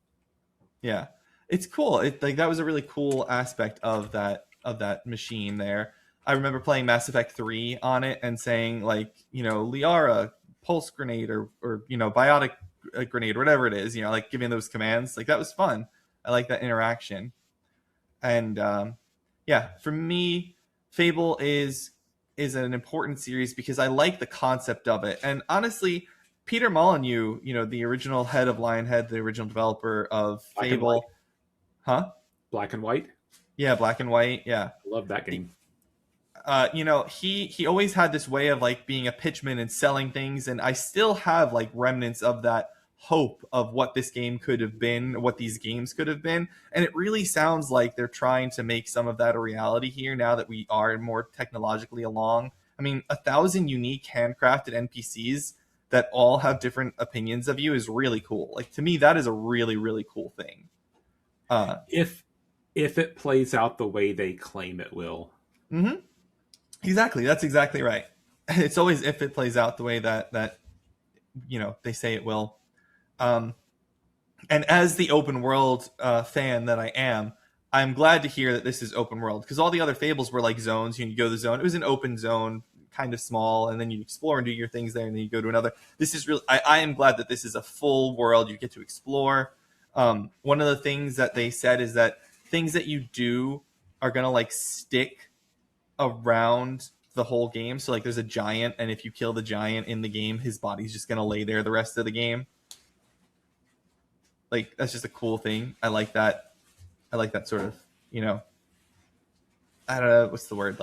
Yeah, it's cool. That was a really cool aspect of that machine there. I remember playing Mass Effect 3 on it and saying Liara, pulse grenade, or biotic grenade, whatever it is, like giving those commands. Like, that was fun. I like that interaction. And for me, Fable is an important series because I like the concept of it. And honestly, Peter Molyneux, the original head of Lionhead, the original developer of Fable. Black and White? Yeah, Black and White, yeah. I love that game. He always had this way of being a pitchman and selling things, and I still have remnants of that hope of what this game could have been, what these games could have been. And it really sounds like they're trying to make some of that a reality here now that we are more technologically along. I mean, 1,000 unique handcrafted NPCs that all have different opinions of you is really cool. To me, that is a really, really cool thing. If it plays out the way they claim it will. Mm-hmm. Exactly. That's exactly right. It's always if it plays out the way that they say it will. And as the open world fan that I am, I'm glad to hear that this is open world, because all the other Fables were like zones. You go to the zone. It was an open zone, kind of small, and then you explore and do your things there, and then you go to another. This is real. I am glad that this is a full world. You get to explore. One of the things that they said is that things that you do are going to stick around the whole game. So there's a giant, and if you kill the giant in the game, his body's just going to lay there the rest of the game. That's just a cool thing. I like that. I like that sort of, I don't know, what's the word?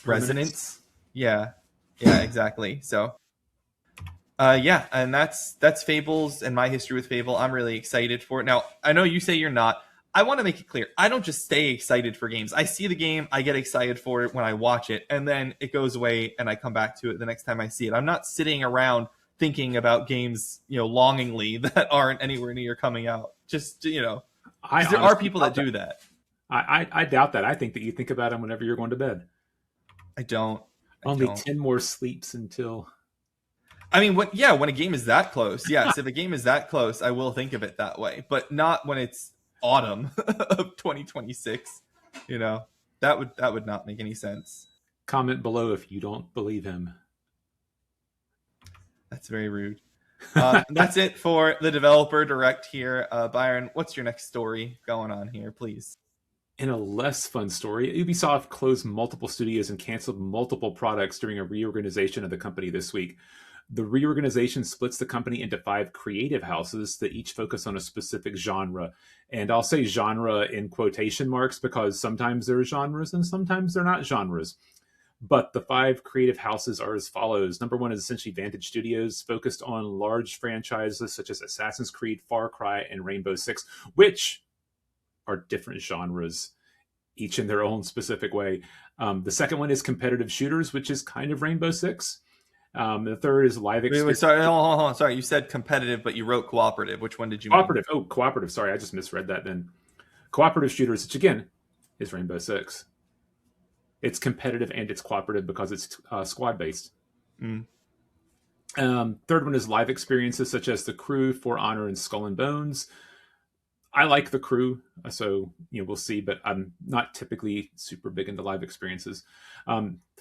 Resonance. Yeah, exactly. So and that's Fables and my history with Fable. I'm really excited for it. Now, I know you say you're not. I want to make it clear. I don't just stay excited for games. I see the game, I get excited for it when I watch it, and then it goes away and I come back to it the next time I see it. I'm not sitting around thinking about games, longingly that aren't anywhere near coming out. Just, there are people that do that. I doubt that. I think that you think about them whenever you're going to bed. I don't. Only 10 more sleeps until... I mean, when a game is that close, yes. If a game is that close, I will think of it that way. But not when it's autumn of 2026. That would not make any sense. Comment below if you don't believe him. That's very rude. That's it for the developer direct here. Byron, what's your next story going on here, please? In a less fun story, Ubisoft closed multiple studios and canceled multiple products during a reorganization of the company this week. The reorganization splits the company into 5 creative houses that each focus on a specific genre. And I'll say genre in quotation marks because sometimes there are genres and sometimes they're not genres. But the 5 creative houses are as follows. Number 1 is essentially Vantage Studios, focused on large franchises such as Assassin's Creed, Far Cry, and Rainbow Six, which are different genres, each in their own specific way. The second one is competitive shooters, which is kind of Rainbow Six. The third is live experience. Sorry, hold on. Sorry, you said competitive, but you wrote cooperative. Which one did you mean? Cooperative. Oh, cooperative. Sorry, I just misread that then. Cooperative shooters, which again is Rainbow Six. It's competitive and it's cooperative because it's squad-based. Third one is live experiences such as The Crew, For Honor, and Skull and Bones. I like The Crew, so we'll see, but I'm not typically super big into live experiences.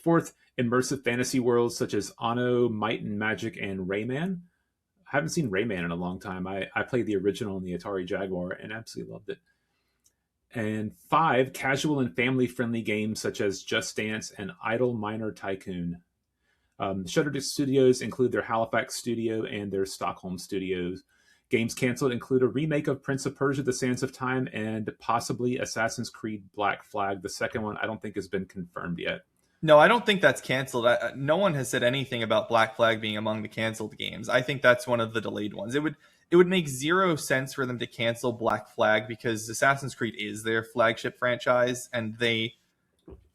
Fourth, immersive fantasy worlds such as Anno, Might and Magic, and Rayman. I haven't seen Rayman in a long time. I played the original on the Atari Jaguar and absolutely loved it. And 5, casual and family-friendly games such as Just Dance and Idle Miner Tycoon. Shuttered Studios include their Halifax studio and their Stockholm studios. Games canceled include a remake of Prince of Persia: The Sands of Time and possibly Assassin's Creed Black Flag. The second one I don't think has been confirmed yet. No, I don't think that's canceled. No one has said anything about Black Flag being among the canceled games. I think that's one of the delayed ones. it would make zero sense for them to cancel Black Flag because Assassin's Creed is their flagship franchise, and they,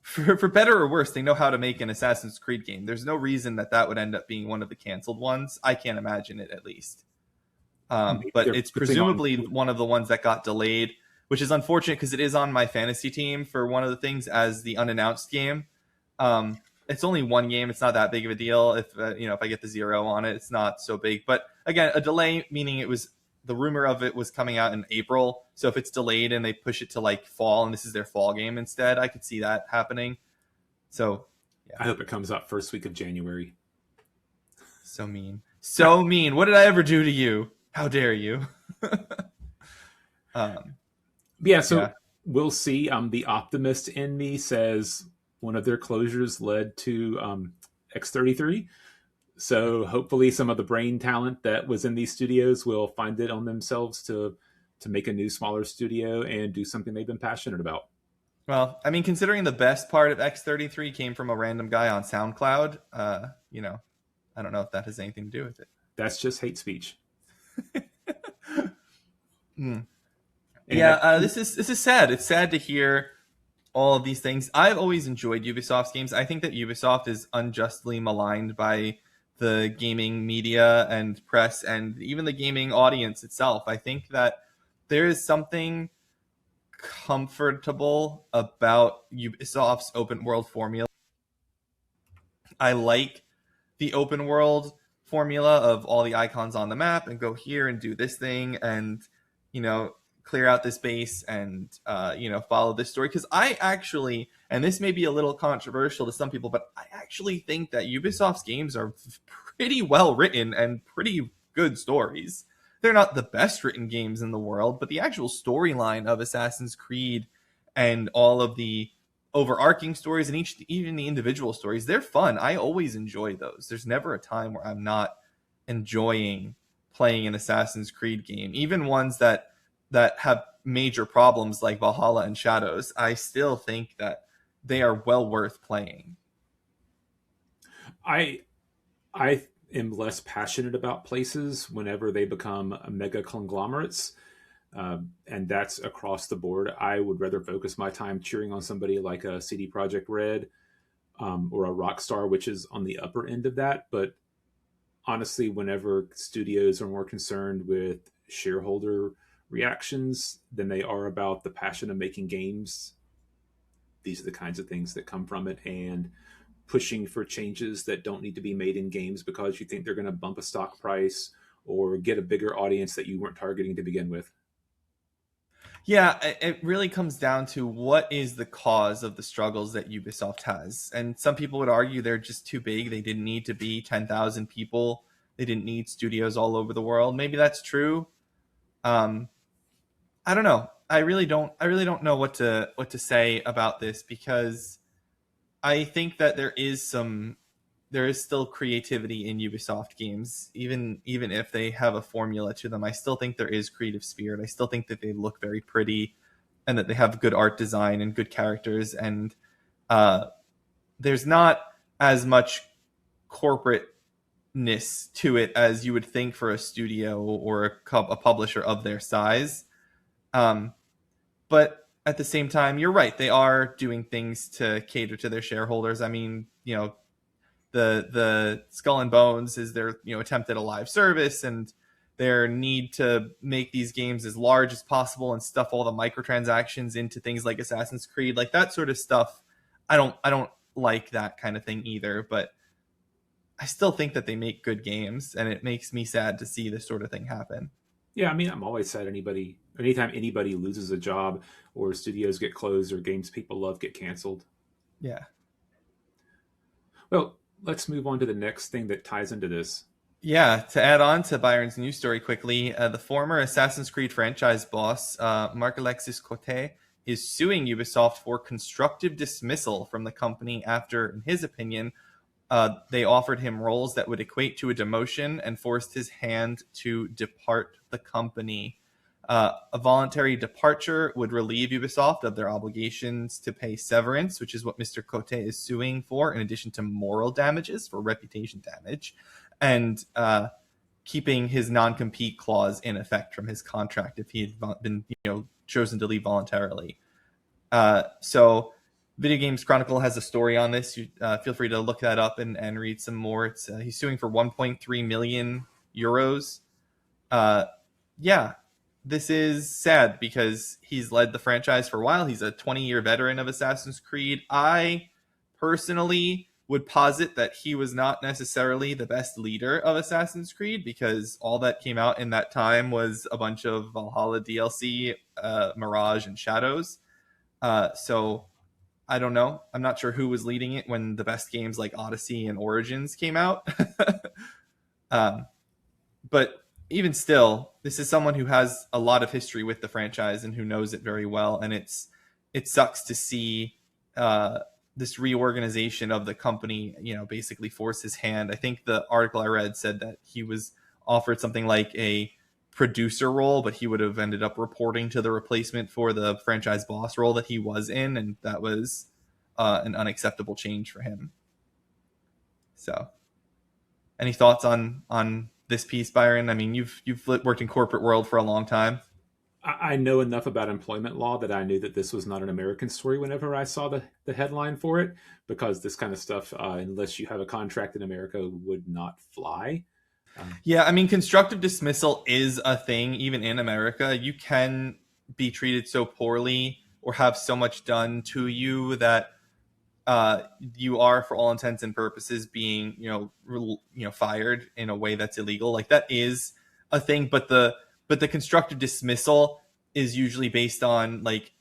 for better or worse, they know how to make an Assassin's Creed game. There's no reason that that would end up being one of the canceled ones. I can't imagine it, at least. Maybe But they're it's putting on. presumably one of the ones that got delayed, which is unfortunate because it is on my fantasy team for one of the things as the unannounced game. It's only one game; it's not that big of a deal. If if I get the 0 on it, it's not so big. But again, a delay meaning it was the rumor of it was coming out in April. So if it's delayed and they push it to like fall, and this is their fall game instead, I could see that happening. So yeah. I hope it comes out first week of January. So mean. So mean. What did I ever do to you? How dare you? Yeah, we'll see. The optimist in me says one of their closures led to X33. So hopefully some of the brain talent that was in these studios will find it on themselves to make a new, smaller studio and do something they've been passionate about. Well, I mean, considering the best part of X33 came from a random guy on SoundCloud, I don't know if that has anything to do with it. That's just hate speech. Yeah, this is sad. It's sad to hear all of these things. I've always enjoyed Ubisoft's games. I think that Ubisoft is unjustly maligned by the gaming media and press and even the gaming audience itself. I think that there is something comfortable about Ubisoft's open world formula. I like the open world formula of all the icons on the map and go here and do this thing and clear out this base and follow this story, because I actually, and this may be a little controversial to some people, but I actually think that Ubisoft's games are pretty well written and pretty good stories. They're not the best written games in the world, but the actual storyline of Assassin's Creed and all of the overarching stories and even the individual stories, they're fun. I always enjoy those. There's never a time where I'm not enjoying playing an Assassin's Creed game, even ones that have major problems like Valhalla and Shadows. I still think that they are well worth playing. I am less passionate about places whenever they become mega conglomerates. And that's across the board. I would rather focus my time cheering on somebody like a CD Projekt Red or a Rockstar, which is on the upper end of that. But honestly, whenever studios are more concerned with shareholder reactions than they are about the passion of making games, these are the kinds of things that come from it. And pushing for changes that don't need to be made in games because you think they're going to bump a stock price or get a bigger audience that you weren't targeting to begin with. Yeah, it really comes down to what is the cause of the struggles that Ubisoft has. And some people would argue they're just too big. They didn't need to be 10,000 people. They didn't need studios all over the world. Maybe that's true. I don't know. I really don't know what to say about this, because I think that there is still creativity in Ubisoft games, even if they have a formula to them. I still think there is creative spirit. I still think that they look very pretty and that they have good art design and good characters. And there's not as much corporateness to it as you would think for a studio or a publisher of their size. But at the same time, you're right. They are doing things to cater to their shareholders. I mean, the Skull and Bones is their attempt at a live service, and their need to make these games as large as possible and stuff all the microtransactions into things like Assassin's Creed, like that sort of stuff. I don't like that kind of thing either, but I still think that they make good games, and it makes me sad to see this sort of thing happen. Yeah, I mean, I'm always sad anytime anybody loses a job or studios get closed or games people love get canceled. Yeah. Well, let's move on to the next thing that ties into this. Yeah, to add on to Byron's news story quickly, the former Assassin's Creed franchise boss, Marc-Alexis Cote, is suing Ubisoft for constructive dismissal from the company after, in his opinion, they offered him roles that would equate to a demotion and forced his hand to depart the company. A voluntary departure would relieve Ubisoft of their obligations to pay severance, which is what Mr. Cote is suing for, in addition to moral damages for reputation damage. And keeping his non-compete clause in effect from his contract if he had been chosen to leave voluntarily. So Video Games Chronicle has a story on this. You, feel free to look that up and read some more. He's suing for 1.3 million euros. Yeah, this is sad because he's led the franchise for a while. He's a 20-year veteran of Assassin's Creed. I personally would posit that he was not necessarily the best leader of Assassin's Creed because all that came out in that time was a bunch of Valhalla DLC, Mirage, and Shadows. So I don't know. I'm not sure who was leading it when the best games like Odyssey and Origins came out. But even still, this is someone who has a lot of history with the franchise and who knows it very well. And it sucks to see this reorganization of the company, basically force his hand. I think the article I read said that he was offered something like a producer role, but he would have ended up reporting to the replacement for the franchise boss role that he was in, and that was an unacceptable change for him. So, any thoughts on this piece, Byron? I mean, you've worked in corporate world for a long time. I know enough about employment law that I knew that this was not an American story whenever I saw the headline for it, because this kind of stuff, unless you have a contract in America, would not fly. Yeah, I mean, constructive dismissal is a thing even in America. You can be treated so poorly or have so much done to you that you are, for all intents and purposes, being fired in a way that's illegal. Like, that is a thing, but the constructive dismissal is usually based on like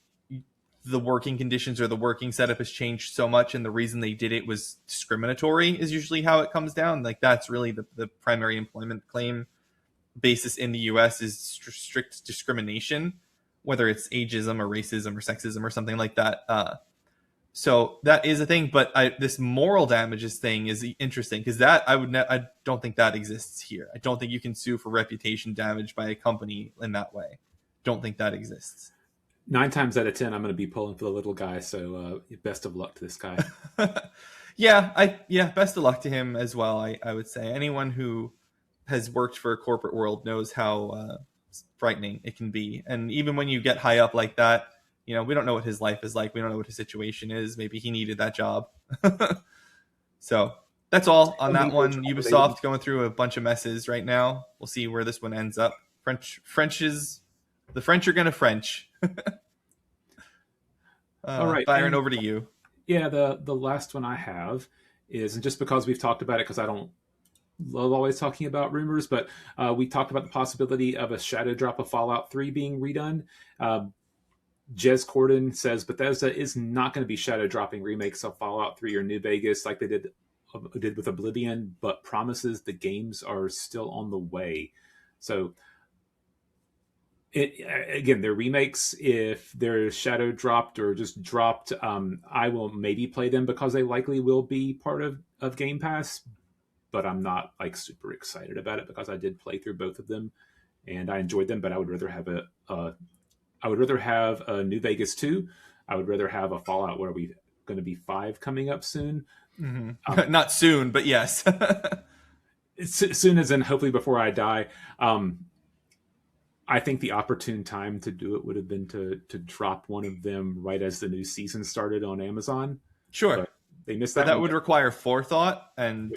the working conditions or the working setup has changed so much, and the reason they did it was discriminatory is usually how it comes down. Like, that's really the primary employment claim basis in the US is strict discrimination, whether it's ageism or racism or sexism or something like that. So that is a thing, but this moral damages thing is interesting because that I don't think that exists here. I don't think you can sue for reputation damage by a company in that way. Don't think that exists. 9 times out of 10, I'm going to be pulling for the little guy. So best of luck to this guy. Yeah, best of luck to him as well. I would say anyone who has worked for a corporate world knows how frightening it can be, and even when you get high up like that. We don't know what his life is like. We don't know what his situation is. Maybe he needed that job. So that's all on that one. Ubisoft going through a bunch of messes right now. We'll see where this one ends up. The French are going to French. All right, Byron, over to you. Yeah, the last one I have is, and just because we've talked about it, because I don't love always talking about rumors, but we talked about the possibility of a shadow drop of Fallout 3 being redone. Jez Corden says Bethesda is not going to be shadow dropping remakes of Fallout 3 or New Vegas like they did with Oblivion, but promises the games are still on the way. So again, they're remakes. If they're shadow dropped or just dropped, I will maybe play them because they likely will be part of Game Pass, but I'm not like super excited about it because I did play through both of them and I enjoyed them, but I would rather have a New Vegas 2. I would rather have a Fallout where we're going to be 5 coming up soon. Mm-hmm. Not soon, but yes. Soon as in hopefully before I die. I think the opportune time to do it would have been to drop one of them right as the new season started on Amazon. Sure. But they missed that. But that would require forethought, and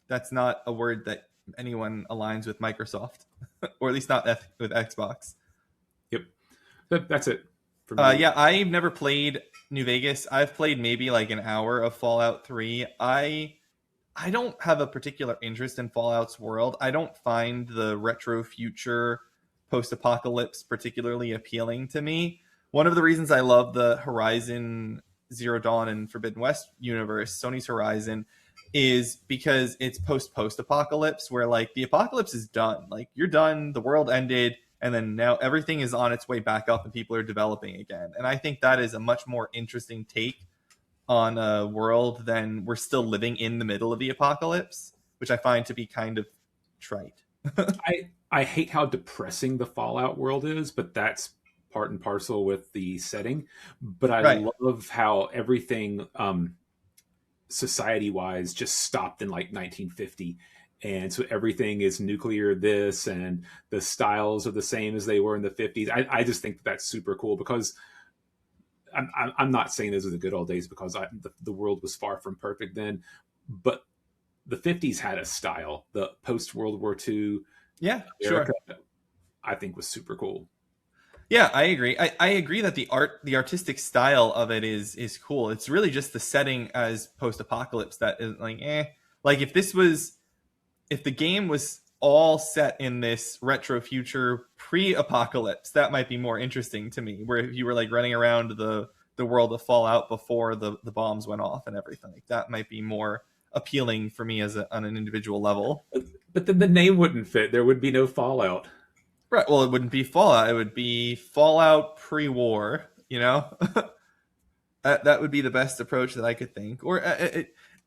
that's not a word that anyone aligns with Microsoft, or at least not with Xbox. Yep. That's it for me. Yeah, I've never played New Vegas. I've played maybe like an hour of Fallout 3. I don't have a particular interest in Fallout's world. I don't find the retro future post-apocalypse particularly appealing to me. One of the reasons I love the Horizon Zero Dawn and Forbidden West universe, Sony's Horizon, is because it's post-apocalypse where like the apocalypse is done. Like, you're done, the world ended, and then now everything is on its way back up and people are developing again. And I think that is a much more interesting take on a world than we're still living in the middle of the apocalypse, which I find to be kind of trite. I hate how depressing the Fallout world is, but that's part and parcel with the setting. But I love how everything society-wise just stopped in like 1950. and so everything is nuclear this, and the styles are the same as they were in the 50s. I just think that's super cool, because I'm not saying those are the good old days, because the world was far from perfect then, but the 50s had a style. The post World War II Yeah, America, sure. I think, was super cool. Yeah, I agree. I agree that the artistic style of it is cool. It's really just the setting as post-apocalypse that is like, eh. Like if the game was all set in this retro future pre-apocalypse, that might be more interesting to me. Where if you were like running around the world of Fallout before the bombs went off and everything, like that might be more appealing for me on an individual level. But then the name wouldn't fit. There would be no Fallout. Right. Well, it wouldn't be Fallout. It would be Fallout pre-war. You know, that would be the best approach that I could think. Or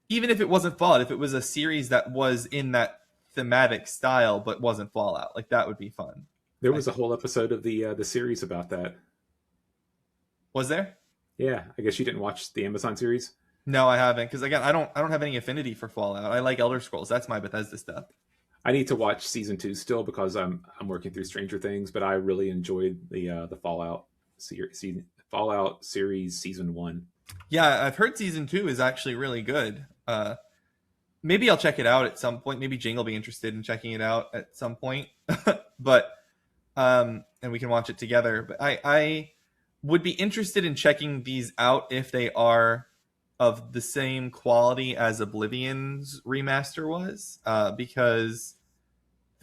even if it wasn't Fallout, if it was a series that was in that thematic style but wasn't Fallout, like that would be fun. There was a whole episode of the series about that. Was there? Yeah, I guess you didn't watch the Amazon series. No, I haven't. Because again, I don't have any affinity for Fallout. I like Elder Scrolls. That's my Bethesda stuff. I need to watch season 2 still, because I'm working through Stranger Things, but I really enjoyed the Fallout series season 1. Yeah, I've heard season 2 is actually really good. Maybe I'll check it out at some point. Maybe Jing will be interested in checking it out at some point. But and we can watch it together. But I would be interested in checking these out if they are of the same quality as Oblivion's remaster was, because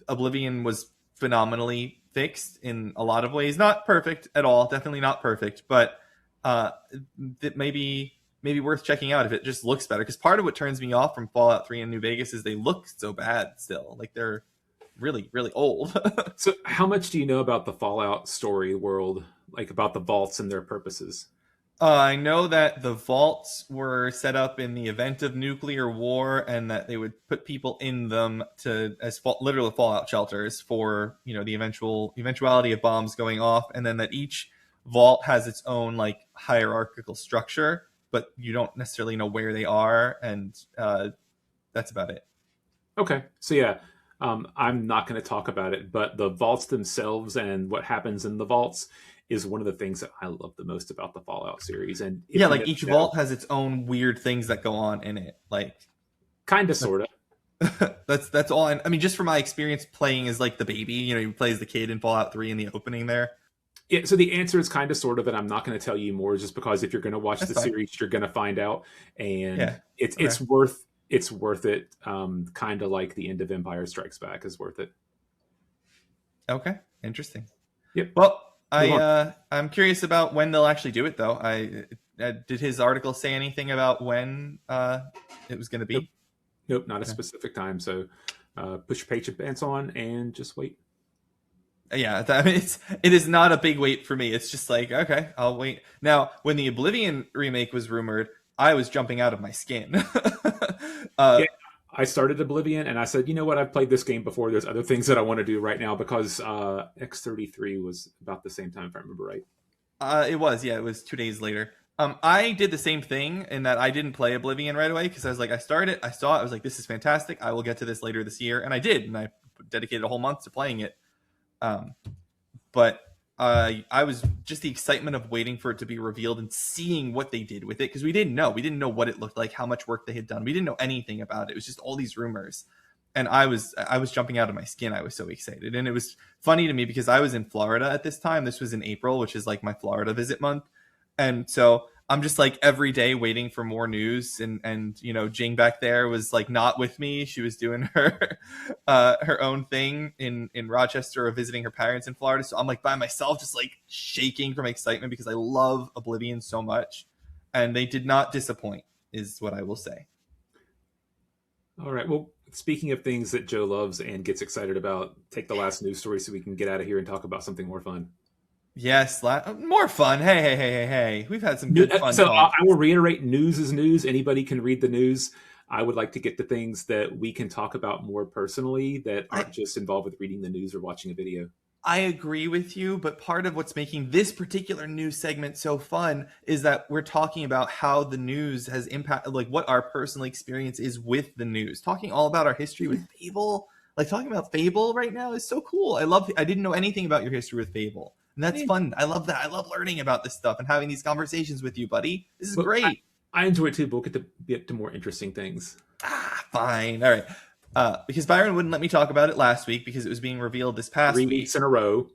Oblivion was phenomenally fixed in a lot of ways. Not perfect at all, definitely not perfect, but that maybe worth checking out if it just looks better. Because part of what turns me off from Fallout 3 and New Vegas is they look so bad still. Like they're really, really old. So how much do you know about the Fallout story world, like about the vaults and their purposes? I know that the vaults were set up in the event of nuclear war, and that they would put people in them as literal fallout shelters for the eventuality of bombs going off, and then that each vault has its own like hierarchical structure, but you don't necessarily know where they are, and that's about it. Okay, so yeah, I'm not going to talk about it, but the vaults themselves and what happens in the vaults is one of the things that I love the most about the Fallout series. And yeah, like each vault has its own weird things that go on in it, like kind of, sort of. that's all. I mean, just from my experience playing as like the baby, he plays the kid in Fallout 3 in the opening there. Yeah, so the answer is kind of, sort of, and I'm not going to tell you more, just because if you're going to watch the series, you're going to find out, and it's worth it. Kind of like the end of Empire Strikes Back is worth it. Okay, interesting. Yep. Well, I'm curious about when they'll actually do it, though. Did his article say anything about when it was going to be? Nope, not a specific time. So put your patient pants on and just wait. Yeah, I mean, it is not a big wait for me. It's just like, okay, I'll wait. Now, when the Oblivion remake was rumored, I was jumping out of my skin. Yeah, I started Oblivion, and I said, you know what? I've played this game before. There's other things that I want to do right now, because X33 was about the same time, if I remember right. It was 2 days later. I did the same thing in that I didn't play Oblivion right away, because I was like, I started it, I saw it, I was like, this is fantastic. I will get to this later this year, and I did, and I dedicated a whole month to playing it. But I was just the excitement of waiting for it to be revealed and seeing what they did with it, because we didn't know what it looked like, how much work they had done. We didn't know anything about it. It was just all these rumors, and I was jumping out of my skin. I was so excited, and it was funny to me because I was in Florida at this time. This was in April, which is like my Florida visit month, and so I'm just like every day waiting for more news, and Jing back there was like not with me. She was doing her her own thing in Rochester, or visiting her parents in Florida. So I'm like by myself, just like shaking from excitement, because I love Oblivion so much, and they did not disappoint, is what I will say. All right. Well, speaking of things that Joe loves and gets excited about, take the last news story so we can get out of here and talk about something more fun. Yes, more fun. Hey. We've had some good fun. So I will reiterate, news is news. Anybody can read the news. I would like to get to things that we can talk about more personally, that aren't just involved with reading the news or watching a video. I agree with you, but part of what's making this particular news segment so fun is that we're talking about how the news has impacted, like what our personal experience is with the news. Talking all about our history with Fable, like talking about Fable right now is so cool. I didn't know anything about your history with Fable. And that's Yeah. fun. I love that. I love learning about this stuff and having these conversations with you, buddy. This is But great. I enjoy it too, but we'll get to more interesting things. Fine. All right. Because Byron wouldn't let me talk about it last week because it was being revealed this past 3 week. weeks in a row.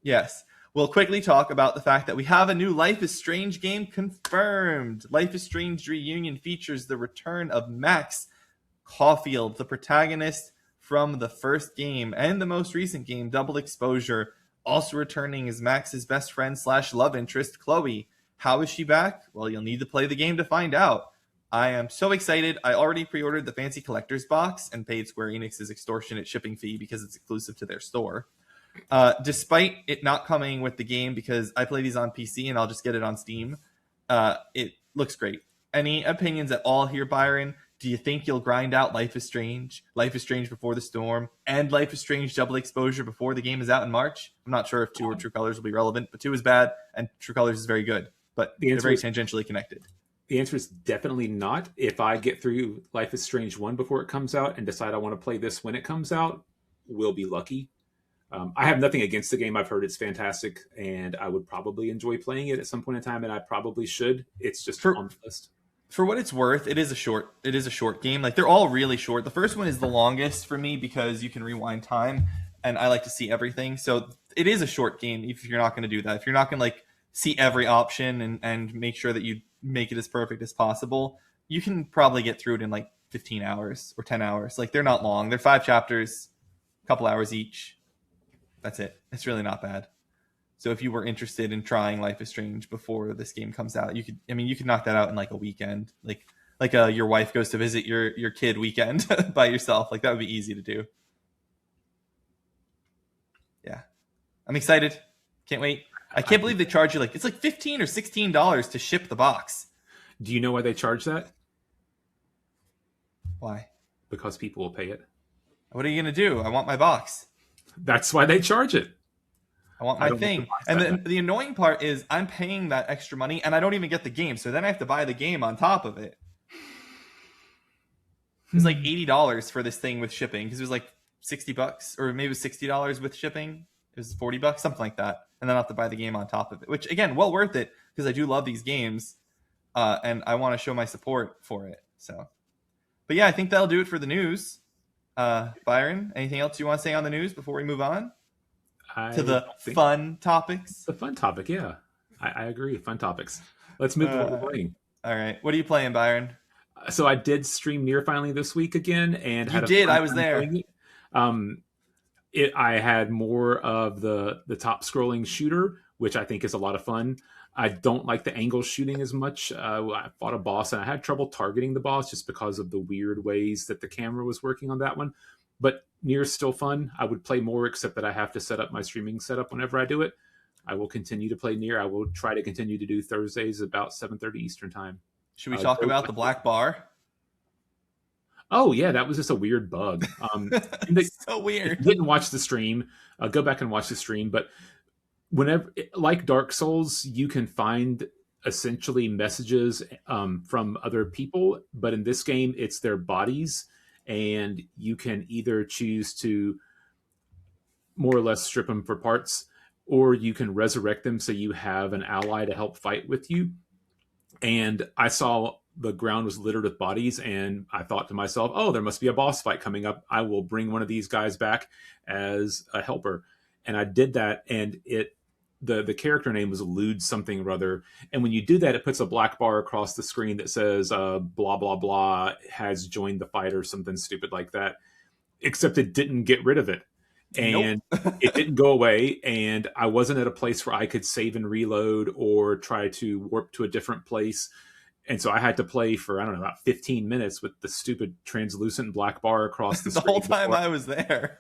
Yes. We'll quickly talk about the fact that we have a new Life is Strange game confirmed. Life is Strange Reunion features the return of Max Caulfield, the protagonist from the first game and the most recent game, Double Exposure. Also returning is Max's best friend / love interest, Chloe. How is she back? Well, you'll need to play the game to find out. I am so excited. I already pre-ordered the fancy collector's box and paid Square Enix's extortionate shipping fee because it's exclusive to their store. Despite it not coming with the game, because I play these on PC and I'll just get it on Steam, it looks great. Any opinions at all here, Byron? Do you think you'll grind out Life is Strange Before the Storm, and Life is Strange Double Exposure before the game is out in March? I'm not sure if 2 or True Colors will be relevant, but 2 is bad and True Colors is very good. But they're very tangentially connected. The answer is definitely not. If I get through Life is Strange 1 before it comes out and decide I want to play this when it comes out, we'll be lucky. I have nothing against the game. I've heard it's fantastic, and I would probably enjoy playing it at some point in time, and I probably should. It's just on the list. For what it's worth, it is a short game. Like, they're all really short. The first one is the longest for me because you can rewind time, and I like to see everything. So it is a short game if you're not going to do that. If you're not going to like see every option and make sure that you make it as perfect as possible, you can probably get through it in like 15 hours or 10 hours. Like, they're not long. They're 5 chapters, a couple hours each. That's it. It's really not bad. So if you were interested in trying Life is Strange before this game comes out, you could knock that out in like a weekend. Like your wife goes to visit your kid weekend by yourself. Like, that would be easy to do. Yeah. I'm excited. Can't wait. I can't believe they charge you it's like $15 or $16 to ship the box. Do you know why they charge that? Why? Because people will pay it. What are you going to do? I want my box. That's why they charge it. I want my thing. And then the annoying part is I'm paying that extra money and I don't even get the game. So then I have to buy the game on top of it. It was like $80 for this thing with shipping because it was like $60 or maybe it was $60 with shipping. It was $40, something like that. And then I'll have to buy the game on top of it, which again, well worth it because I do love these games and I want to show my support for it. So, but yeah, I think that'll do it for the news. Byron, anything else you want to say on the news before we move on to the fun topics? The fun topic, yeah. I agree. Fun topics. Let's move to what we're playing. All right. What are you playing, Byron? So I did stream Nier finally this week again, and I was there. I had more of the top scrolling shooter, which I think is a lot of fun. I don't like the angle shooting as much. I fought a boss and I had trouble targeting the boss just because of the weird ways that the camera was working on that one. But Nier's still fun. I would play more, except that I have to set up my streaming setup whenever I do it. I will continue to play Nier. I will try to continue to do Thursdays about 7:30 Eastern time. Should we talk about the black bar? Oh yeah, that was just a weird bug. So weird. Didn't watch the stream. Go back and watch the stream. But whenever, like Dark Souls, you can find essentially messages from other people, but in this game, it's their bodies, and you can either choose to more or less strip them for parts, or you can resurrect them so you have an ally to help fight with you. And I saw the ground was littered with bodies, and I thought to myself, oh, there must be a boss fight coming up. I will bring one of these guys back as a helper. And I did that, and the character name was Lude something or other. And when you do that, it puts a black bar across the screen that says blah, blah, blah has joined the fight or something stupid like that. Except it didn't get rid of it. And it didn't go away. And I wasn't at a place where I could save and reload or try to warp to a different place. And so I had to play for, I don't know, about 15 minutes with the stupid translucent black bar across the screen. The whole time I was there.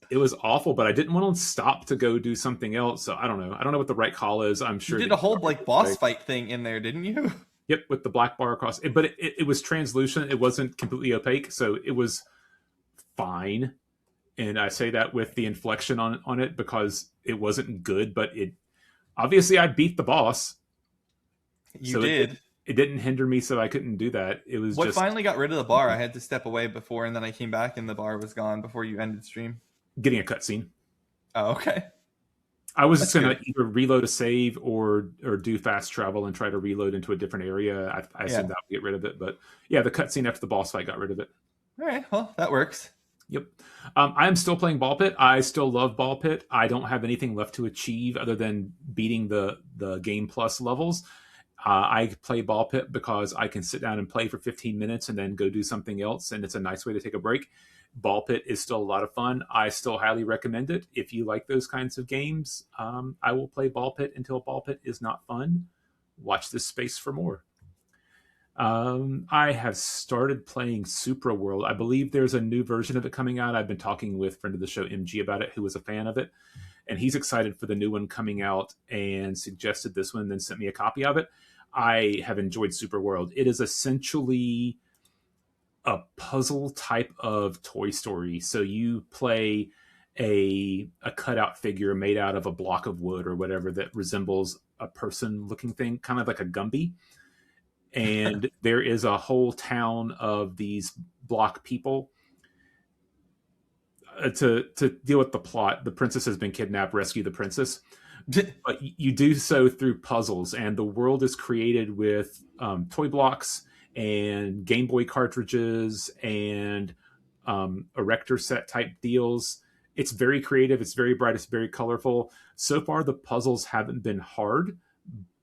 It was awful, but I didn't want to stop to go do something else. So I don't know. I don't know what the right call is. I'm sure you did a whole boss fight thing in there, didn't you? Yep, with the black bar across it. But it was translucent. It wasn't completely opaque, so it was fine. And I say that with the inflection on it because it wasn't good, but it obviously I beat the boss, You so did. it didn't hinder me, so I couldn't do that. It was What just finally got rid of the bar? I had to step away before, and then I came back, and the bar was gone before you ended stream. getting a cutscene. Oh, okay. I was just That's gonna good. either reload a save or do fast travel and try to reload into a different area. I assumed Yeah. that would get rid of it, but yeah, the cutscene after the boss fight got rid of it. All right. Well, that works. Yep. I am still playing Ball Pit. I still love Ball Pit. I don't have anything left to achieve other than beating the Game Plus levels. I play Ball Pit because I can sit down and play for 15 minutes and then go do something else, and it's a nice way to take a break. Ball Pit is still a lot of fun. I still highly recommend it. If you like those kinds of games, I will play Ball Pit until Ball Pit is not fun. Watch this space for more. I have started playing Supra World. I believe there's a new version of it coming out. I've been talking with friend of the show MG about it, who was a fan of it, and he's excited for the new one coming out and suggested this one, then sent me a copy of it. I have enjoyed Super World. It is essentially a puzzle type of Toy Story. So you play a cutout figure made out of a block of wood or whatever that resembles a person looking thing, kind of like a Gumby. And there is a whole town of these block people. To deal with the plot, the princess has been kidnapped. Rescue the princess, but you do so through puzzles, and the world is created with toy blocks and Game Boy cartridges and erector set type deals. It's very creative. It's very bright. It's very colorful. So far, the puzzles haven't been hard,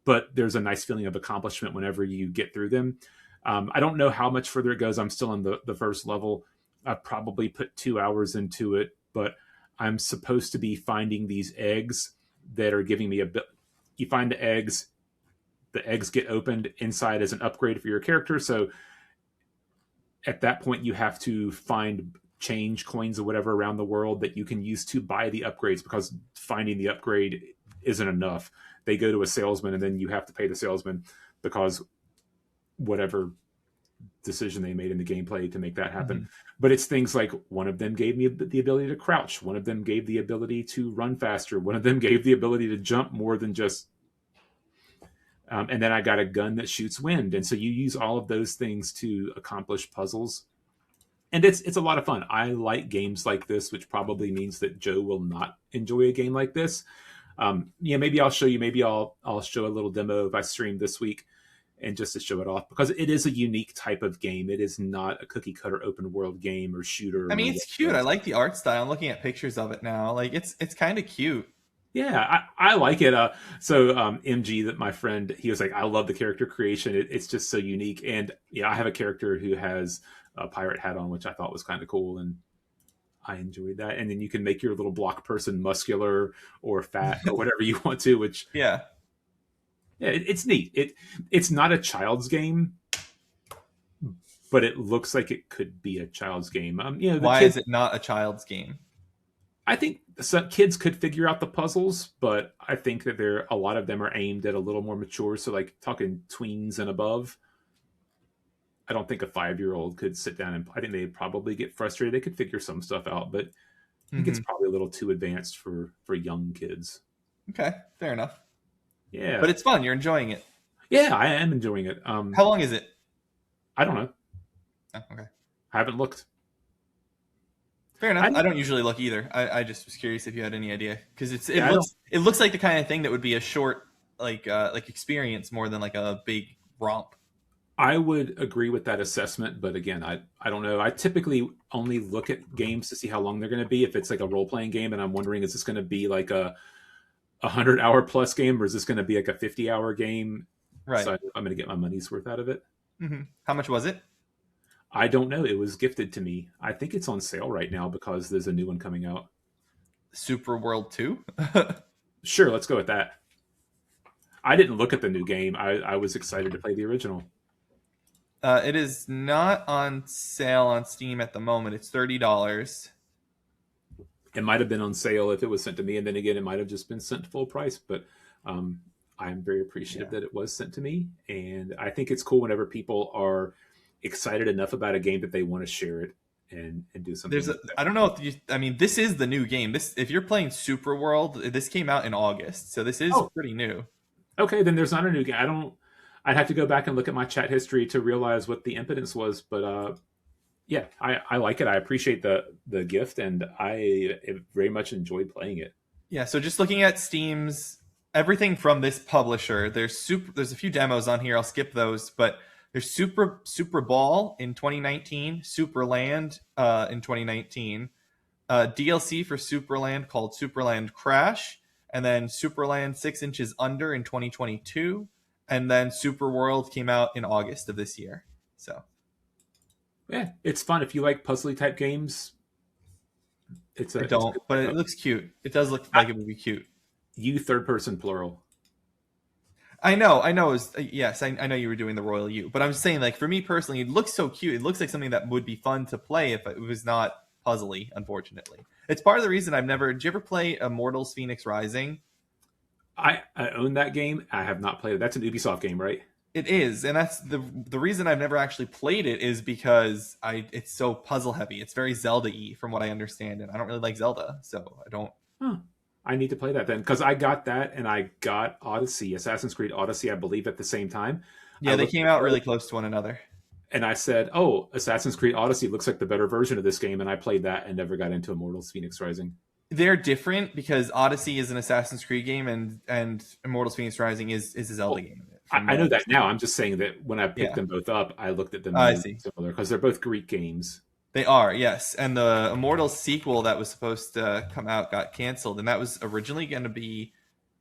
but there's a nice feeling of accomplishment whenever you get through them. I don't know how much further it goes. I'm still on the first level. I've probably put 2 hours into it, but I'm supposed to be finding these eggs that are giving me a bit. You find the eggs get opened inside as an upgrade for your character. So at that point, you have to find change coins or whatever around the world that you can use to buy the upgrades, because finding the upgrade isn't enough. They go to a salesman and then you have to pay the salesman because whatever decision they made in the gameplay to make that happen. Mhm. But it's things like one of them gave me the ability to crouch, one of them gave the ability to run faster, one of them gave the ability to jump more than just and then I got a gun that shoots wind. And so you use all of those things to accomplish puzzles. And it's a lot of fun. I like games like this, which probably means that Joe will not enjoy a game like this. Maybe I'll show you. Maybe I'll show a little demo if I stream this week, and just to show it off, because it is a unique type of game. It is not a cookie cutter open world game or shooter. I mean, it's cute. I like the art style. I'm looking at pictures of it now. Like it's kind of cute. Yeah, I like it. MG, that my friend, he was like, I love the character creation. It's just so unique. And yeah, I have a character who has a pirate hat on, which I thought was kind of cool, and I enjoyed that. And then you can make your little block person muscular or fat or whatever you want to. Which Yeah. yeah, it's neat. It's not a child's game, but it looks like it could be a child's game. The Why kids, is it not a child's game? I think some kids could figure out the puzzles, but I think that a lot of them are aimed at a little more mature. So, like talking tweens and above, I don't think a 5-year-old could sit down and. I think they'd probably get frustrated. They could figure some stuff out, but I think it's Hmm. probably a little too advanced for young kids. Okay, fair enough. Yeah, But it's fun. You're enjoying it. yeah, I am enjoying it. How long is it? I don't know. Oh, okay. I haven't looked. Fair enough. I I don't usually look either. I just was curious if you had any idea, because it yeah, I don't. looks like the kind of thing that would be a short like experience more than like a big romp. I would agree with that assessment, but again, I don't know. I typically only look at games to see how long they're going to be. If it's like a role playing game, and I'm wondering, is this going to be like a 100-hour plus game, or is this going to be like a 50-hour game? Right. So I'm going to get my money's worth out of it. How much was it? I don't know. It was gifted to me. I think it's on sale right now because there's a new one coming out. Super World 2? Sure, let's go with that. I didn't look at the new game. I was excited to play the original. It is not on sale on Steam at the moment. It's $30. It might have been on sale if it was sent to me, and then again, it might have just been sent full price. But I'm very appreciative that it was sent to me, and I think it's cool whenever people are excited enough about a game that they want to share it. and do something There's with a, that. I don't know if you, I mean, this is the new game. This, if you're playing Super World, this came out in August, so this is Oh, pretty new. okay, then there's not a new game. I don't. I'd have to go back and look at my chat history to realize what the impotence was, but yeah, I like it. I appreciate the gift, and I very much enjoyed playing it. Yeah, so just looking at Steam's everything from this publisher, there's a few demos on here. I'll skip those, but there's Super Ball in 2019, Supraland in 2019, DLC for Supraland called Supraland Crash, and then Supraland 6 Inches Under in 2022, and then Super World came out in August of this year. So Yeah, it's fun if you like puzzly type games. I It's a don't, good but it pickup. looks cute. It does look I, like it would be cute. you third person plural. I know. Yes, I know you were doing the royal you, but I'm just saying, like for me personally, it looks so cute. It looks like something that would be fun to play if it was not puzzly. Unfortunately, it's part of the reason I've never. Did you ever play Immortals: Phoenix Rising? I own that game. I have not played it. That's an Ubisoft game, right? It is, and that's the reason I've never actually played it is because it's so puzzle heavy. It's very Zelda-y from what I understand, and I don't really like Zelda, so I don't. Huh. I need to play that then because I got that and I got Odyssey, Assassin's Creed Odyssey, I believe, at the same time. I Yeah, they looked came at out both really close to one another. and I said, "Oh, Assassin's Creed Odyssey looks like the better version of this game," and I played that and never got into Immortals: Phoenix Rising. They're different because Odyssey is an Assassin's Creed game, and Immortals: Phoenix Rising is a Zelda Well, game. From I what I know that understand. now. I'm just saying that when I picked Yeah, them both up, I looked at them I being see. similar because they're both Greek games. They are, yes. And the Immortals sequel that was supposed to come out got canceled, and that was originally going to be.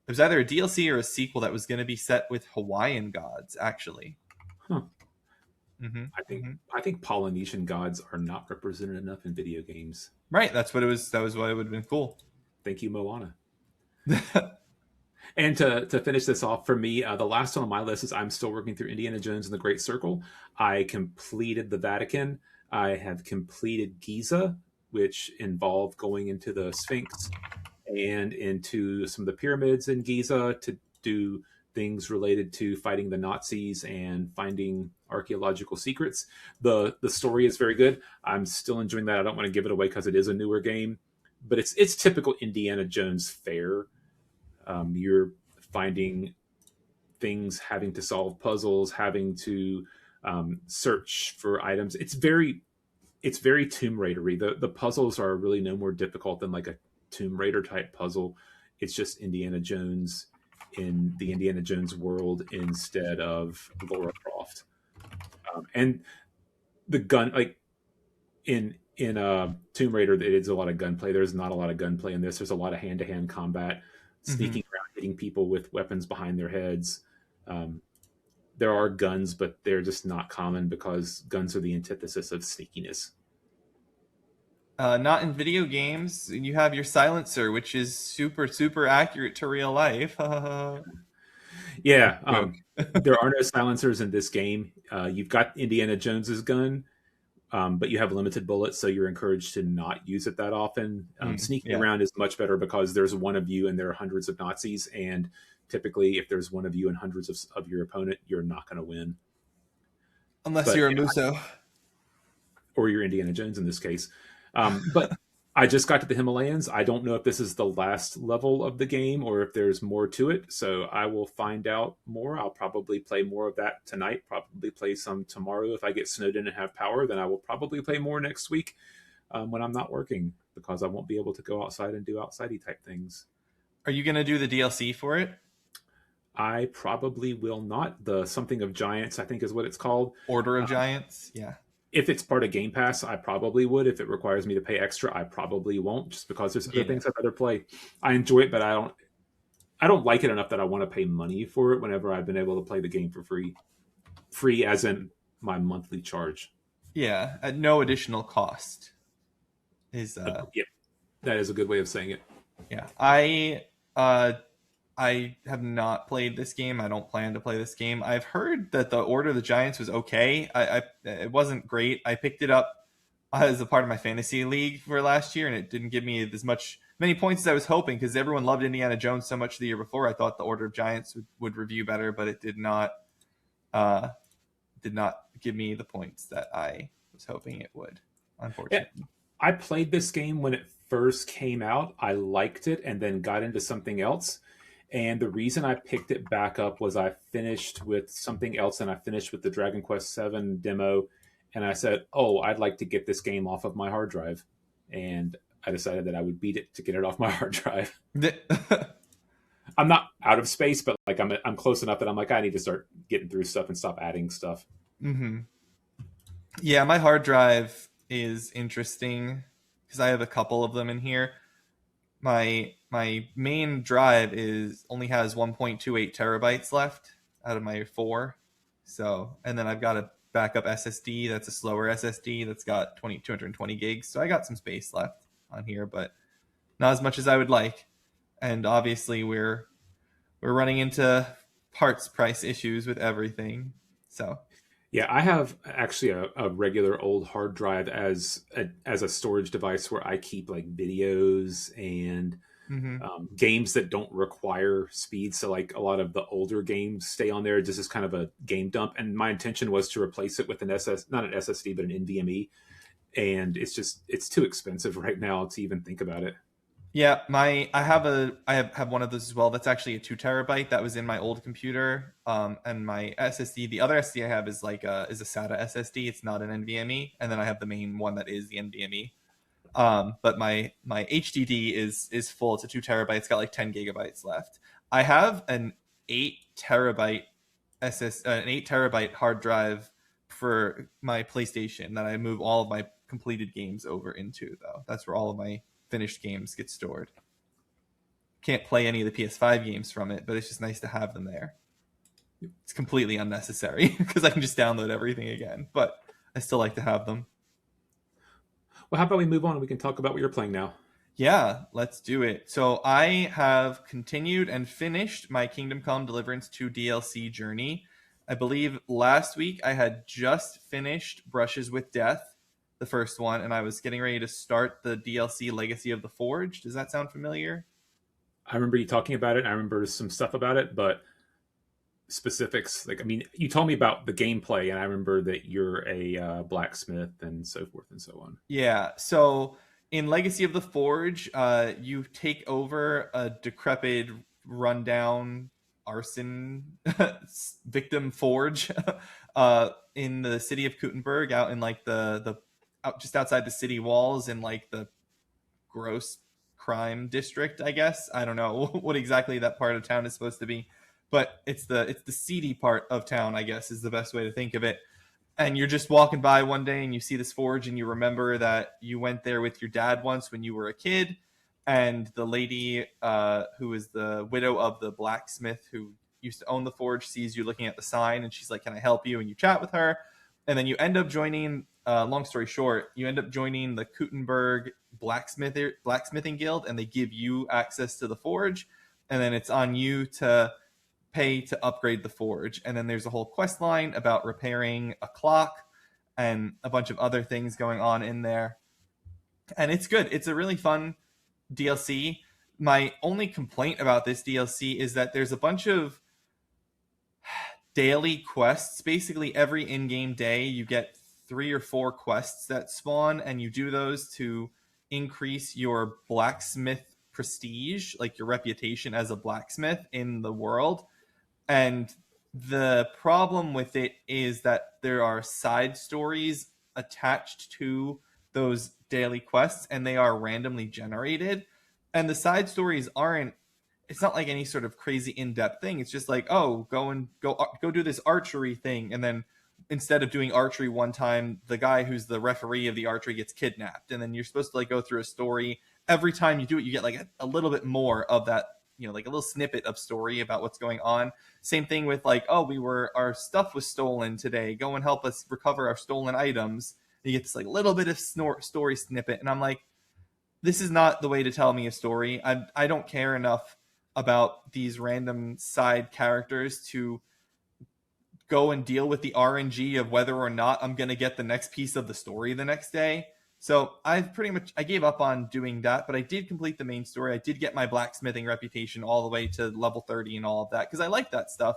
It was either a DLC or a sequel that was going to be set with Hawaiian gods, actually. Huh. hmm I think hmm I think Polynesian gods are not represented enough in video games. Right, that's what it was. That was why it would have been cool. Thank you, Moana. And to finish this off for me, the last one on my list is I'm still working through Indiana Jones and the Great Circle. I completed the Vatican. I have completed Giza, which involved going into the Sphinx and into some of the pyramids in Giza to do things related to fighting the Nazis and finding archaeological secrets. The story is very good. I'm still enjoying that. I don't want to give it away because it is a newer game, but it's typical Indiana Jones fare. You're finding things, having to solve puzzles, having to search for items. It's very Tomb Raidery. The puzzles are really no more difficult than like a Tomb Raider type puzzle. It's just Indiana Jones in the Indiana Jones world instead of Laura Croft. And the gun, like in Tomb Raider, it is a lot of gunplay. There's not a lot of gunplay in this. There's a lot of hand to hand combat, hmm sneaking around, hitting people with weapons behind their heads. Um, there are guns, but they're just not common because guns are the antithesis of sneakiness. Not in video games. You have your silencer, which is super accurate to real life. Yeah, Joke. there are no silencers in this game. You've got Indiana Jones's gun, but you have limited bullets, so you're encouraged to not use it that often. Sneaking Yeah, around is much better because there's one of you and there are hundreds of Nazis, and typically, if there's one of you and hundreds of your opponent, you're not going to win. unless But you're a Muso. or you're Indiana Jones in this case. But I just got to the Himalayas. I don't know if this is the last level of the game or if there's more to it. So I will find out more. I'll probably play more of that tonight, probably play some tomorrow. If I get snowed in and have power, then I will probably play more next week when I'm not working because I won't be able to go outside and do outsidey type things. Are you gonna do the DLC for it? I probably will not. The Something of Giants, I think is what it's called. Order of Giants? Yeah. If it's part of Game Pass, I probably would. If it requires me to pay extra, I probably won't, just because there's other Yeah. things I'd rather play. I enjoy it, but I don't like it enough that I want to pay money for it. Whenever I've been able to play the game for free as in my monthly charge. Yeah. At no additional cost. Is Yeah, that is a good way of saying it. Yeah. I have not played this game. I don't plan to play this game. I've heard that the Order of the Giants was okay. I it wasn't great. I picked it up as a part of my fantasy league for last year, and it didn't give me as many points as I was hoping because everyone loved Indiana Jones so much the year before. I thought the Order of Giants would review better, but it uh did not give me the points that I was hoping it would. Yeah, unfortunately. I played this game when it first came out. I liked it and then got into something else. And the reason I picked it back up was I finished with something else and I finished with the Dragon Quest VII demo. And I said, oh, I'd like to get this game off of my hard drive. And I decided that I would beat it to get it off my hard drive. I'm not out of space, but like I'm close enough that I'm like, I need to start getting through stuff and stop adding stuff. hmm Yeah, my hard drive is interesting because I have a couple of them in here. My main drive is only has 1.28 terabytes left out of my 4. So, and then I've got a backup SSD that's a slower SSD that's got 220 gigs. So I got some space left on here, but not as much as I would like. And obviously we're running into parts price issues with everything. So, Yeah, I have actually a regular old hard drive as a storage device where I keep like videos and mhm. games that don't require speed. So like a lot of the older games stay on there just as kind of a game dump. And my intention was to replace it with an not an SSD, but an NVMe. And it's too expensive right now to even think about it. Yeah, I have one of those as well. That's actually a 2 terabyte that was in my old computer. And my SSD, the other SSD I have is is a SATA SSD. It's not an NVMe, and then I have the main one that is the NVMe. But my HDD is full. It's a 2 terabyte. It's got like 10 gigabytes left. I have an 8 terabyte an 8 terabyte hard drive for my PlayStation that I move all of my completed games over into. Though that's where all of my finished games get stored. Can't play any of the PS5 games from it, but it's just nice to have them there. It's completely unnecessary because I can just download everything again, but I still like to have them. Well, how about we move on and we can talk about what you're playing now? Yeah, let's do it. So I have continued and finished my Kingdom Come Deliverance 2 DLC journey. I believe last week I had just finished Brushes with Death, the first one, and I was getting ready to start the DLC Legacy of the Forge. Does that sound familiar? I remember you talking about it. I remember some stuff about it, but specifics, like, I mean, you told me about the gameplay, and I remember that you're a blacksmith and so forth and so on. Yeah. So in Legacy of the Forge, you take over a decrepit, rundown arson victim forge in the city of Kuttenberg, out in like the out just outside the city walls in like the gross crime district. I guess I don't know what exactly that part of town is supposed to be, but it's the seedy part of town. I guess is the best way to think of it, and you're just walking by one day and you see this forge and you remember that you went there with your dad once when you were a kid, and the lady who is the widow of the blacksmith who used to own the forge sees you looking at the sign and she's like, can I help you? And you chat with her, and then you end up joining, long story short, you end up joining the Kuttenberg blacksmithing guild, and they give you access to the forge, and then it's on you to pay to upgrade the forge. And then there's a whole quest line about repairing a clock and a bunch of other things going on in there. And it's good. It's a really fun DLC. My only complaint about this DLC is that there's a bunch of daily quests. Basically, every in-game day, you get 3 or 4 quests that spawn, and you do those to increase your blacksmith prestige, like your reputation as a blacksmith in the world. And the problem with it is that there are side stories attached to those daily quests, and they are randomly generated. And the side stories aren't, it's not like any sort of crazy in-depth thing. It's just like, oh, go do this archery thing, and then instead of doing archery one time, the guy who's the referee of the archery gets kidnapped, and then you're supposed to like go through a story. Every time you do it, you get like a little bit more of that, like a little snippet of story about what's going on. Same thing with like, oh, our stuff was stolen today, go and help us recover our stolen items. You get this like little bit of story snippet, and I'm like, this is not the way to tell me a story. I don't care enough about these random side characters to go and deal with the RNG of whether or not I'm going to get the next piece of the story the next day. So I gave up on doing that, but I did complete the main story. I did get my blacksmithing reputation all the way to level 30 and all of that because I like that stuff.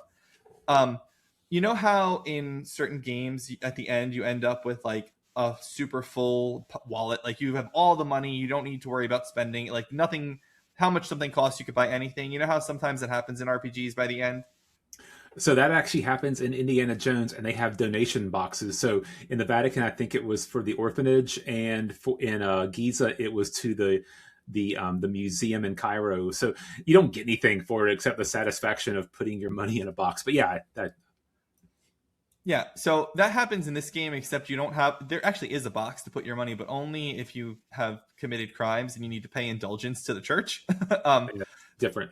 You know how in certain games at the end you end up with like a super full wallet. Like you have all the money, you don't need to worry about spending. Like nothing, how much something costs, you could buy anything. You know how sometimes it happens in RPGs by the end. So that actually happens in Indiana Jones, and they have donation boxes. So in the Vatican, I think it was for the orphanage, and in Giza, it was to the museum in Cairo. So you don't get anything for it except the satisfaction of putting your money in a box. But yeah, that Yeah, so that happens in this game, except you don't have. There actually is a box to put your money, but only if you have committed crimes and you need to pay indulgence to the church. um, that's different.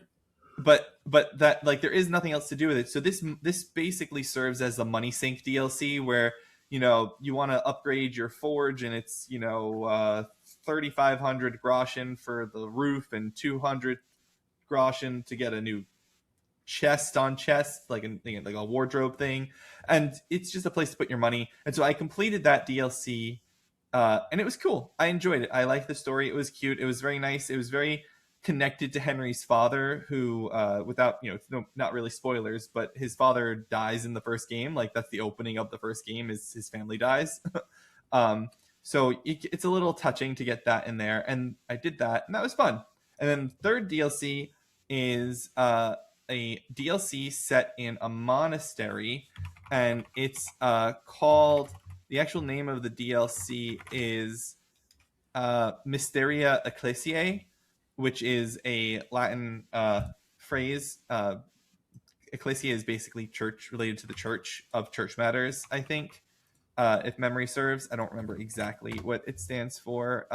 but that like there is nothing else to do with it. So this basically serves as a money sink DLC where you want to upgrade your forge and it's 3,500 groschen for the roof and 200 groschen to get a new chest on chest, like a wardrobe thing, and it's just a place to put your money. And so I completed that DLC, and it was cool. I enjoyed it. I liked the story. It was cute. It was very nice. It was very connected to Henry's father, who, without not really spoilers, but his father dies in the first game. Like that's the opening of the first game, is his family dies. So it's a little touching to get that in there, and I did that, and that was fun. And then third DLC is a DLC set in a monastery, and it's called, the actual name of the DLC is Mysteria Ecclesiae, which is a Latin phrase. Ecclesia is basically church, related to the church of church matters, I think, if memory serves. I don't remember exactly what it stands for.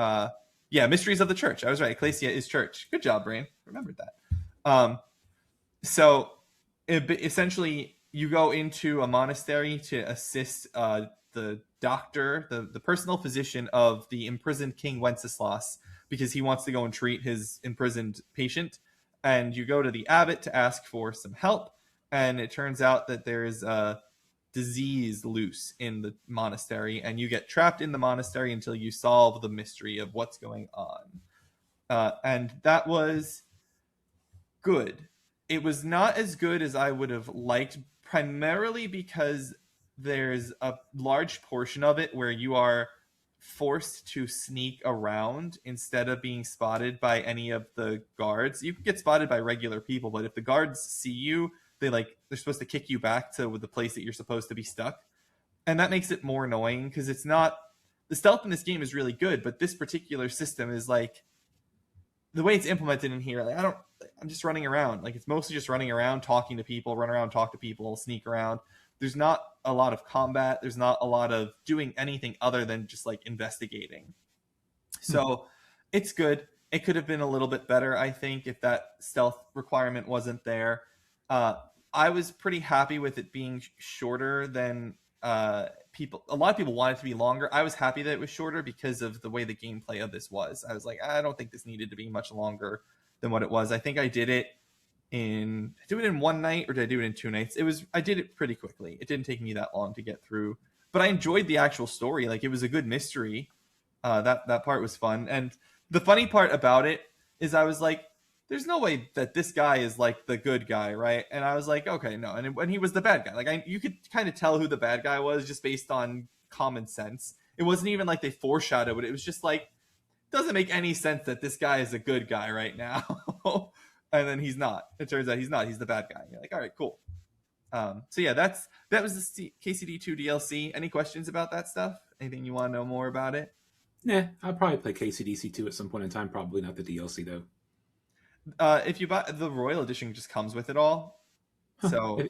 Yeah, Mysteries of the Church. I was right. Ecclesia is church. Good job, brain. Remembered that. So essentially, you go into a monastery to assist the doctor, the personal physician of the imprisoned King Wenceslas, because he wants to go and treat his imprisoned patient. And you go to the abbot to ask for some help. And it turns out that there is a disease loose in the monastery, and you get trapped in the monastery until you solve the mystery of what's going on. And that was good. It was not as good as I would have liked, primarily because there's a large portion of it where you are forced to sneak around instead of being spotted by any of the guards. You can get spotted by regular people, but if the guards see you, they're supposed to kick you back to the place that you're supposed to be stuck. And that makes it more annoying because it's not, the stealth in this game is really good, but this particular system is like, the way it's implemented in here, like I'm just running around. Like it's mostly just running around, talking to people, run around, talk to people, sneak around. There's not a lot of combat. There's not a lot of doing anything other than just like investigating. So it's good. It could have been a little bit better, I think, if that stealth requirement wasn't there. I was pretty happy with it being shorter than people. A lot of people want it to be longer. I was happy that it was shorter because of the way the gameplay of this was. I was like, I don't think this needed to be much longer than what it was. I think I did it in one night, or did I do it in 2 nights? I did it pretty quickly. It didn't take me that long to get through, but I enjoyed the actual story. Like it was a good mystery. That part was fun. And the funny part about it is I was like, there's no way that this guy is like the good guy, right? And I was like, okay, no. And when he was the bad guy, like you could kind of tell who the bad guy was just based on common sense. It wasn't even like they foreshadowed it. It was just like, doesn't make any sense that this guy is a good guy right now. And then he's not. It turns out he's not. He's the bad guy. You're like, all right, cool. So yeah, that was the KCD2 DLC. Any questions about that stuff? Anything you want to know more about it? Yeah, I'll probably play KCDC2 at some point in time. Probably not the DLC though. If you buy the Royal Edition, just comes with it all. So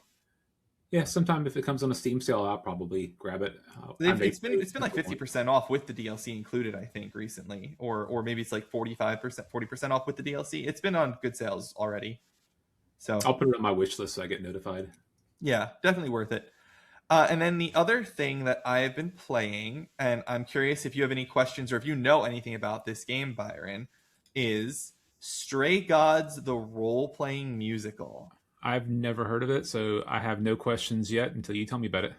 yeah, sometime if it comes on a Steam sale, I'll probably grab it. it's been like 50% off with the DLC included, I think, recently, or maybe it's like 40% off with the DLC. It's been on good sales already. So I'll put it on my wish list so I get notified. Yeah, definitely worth it. And then the other thing that I have been playing, and I'm curious if you have any questions or if you know anything about this game, Byron, is Stray Gods, the role-playing musical. I've never heard of it, so I have no questions yet until you tell me about it.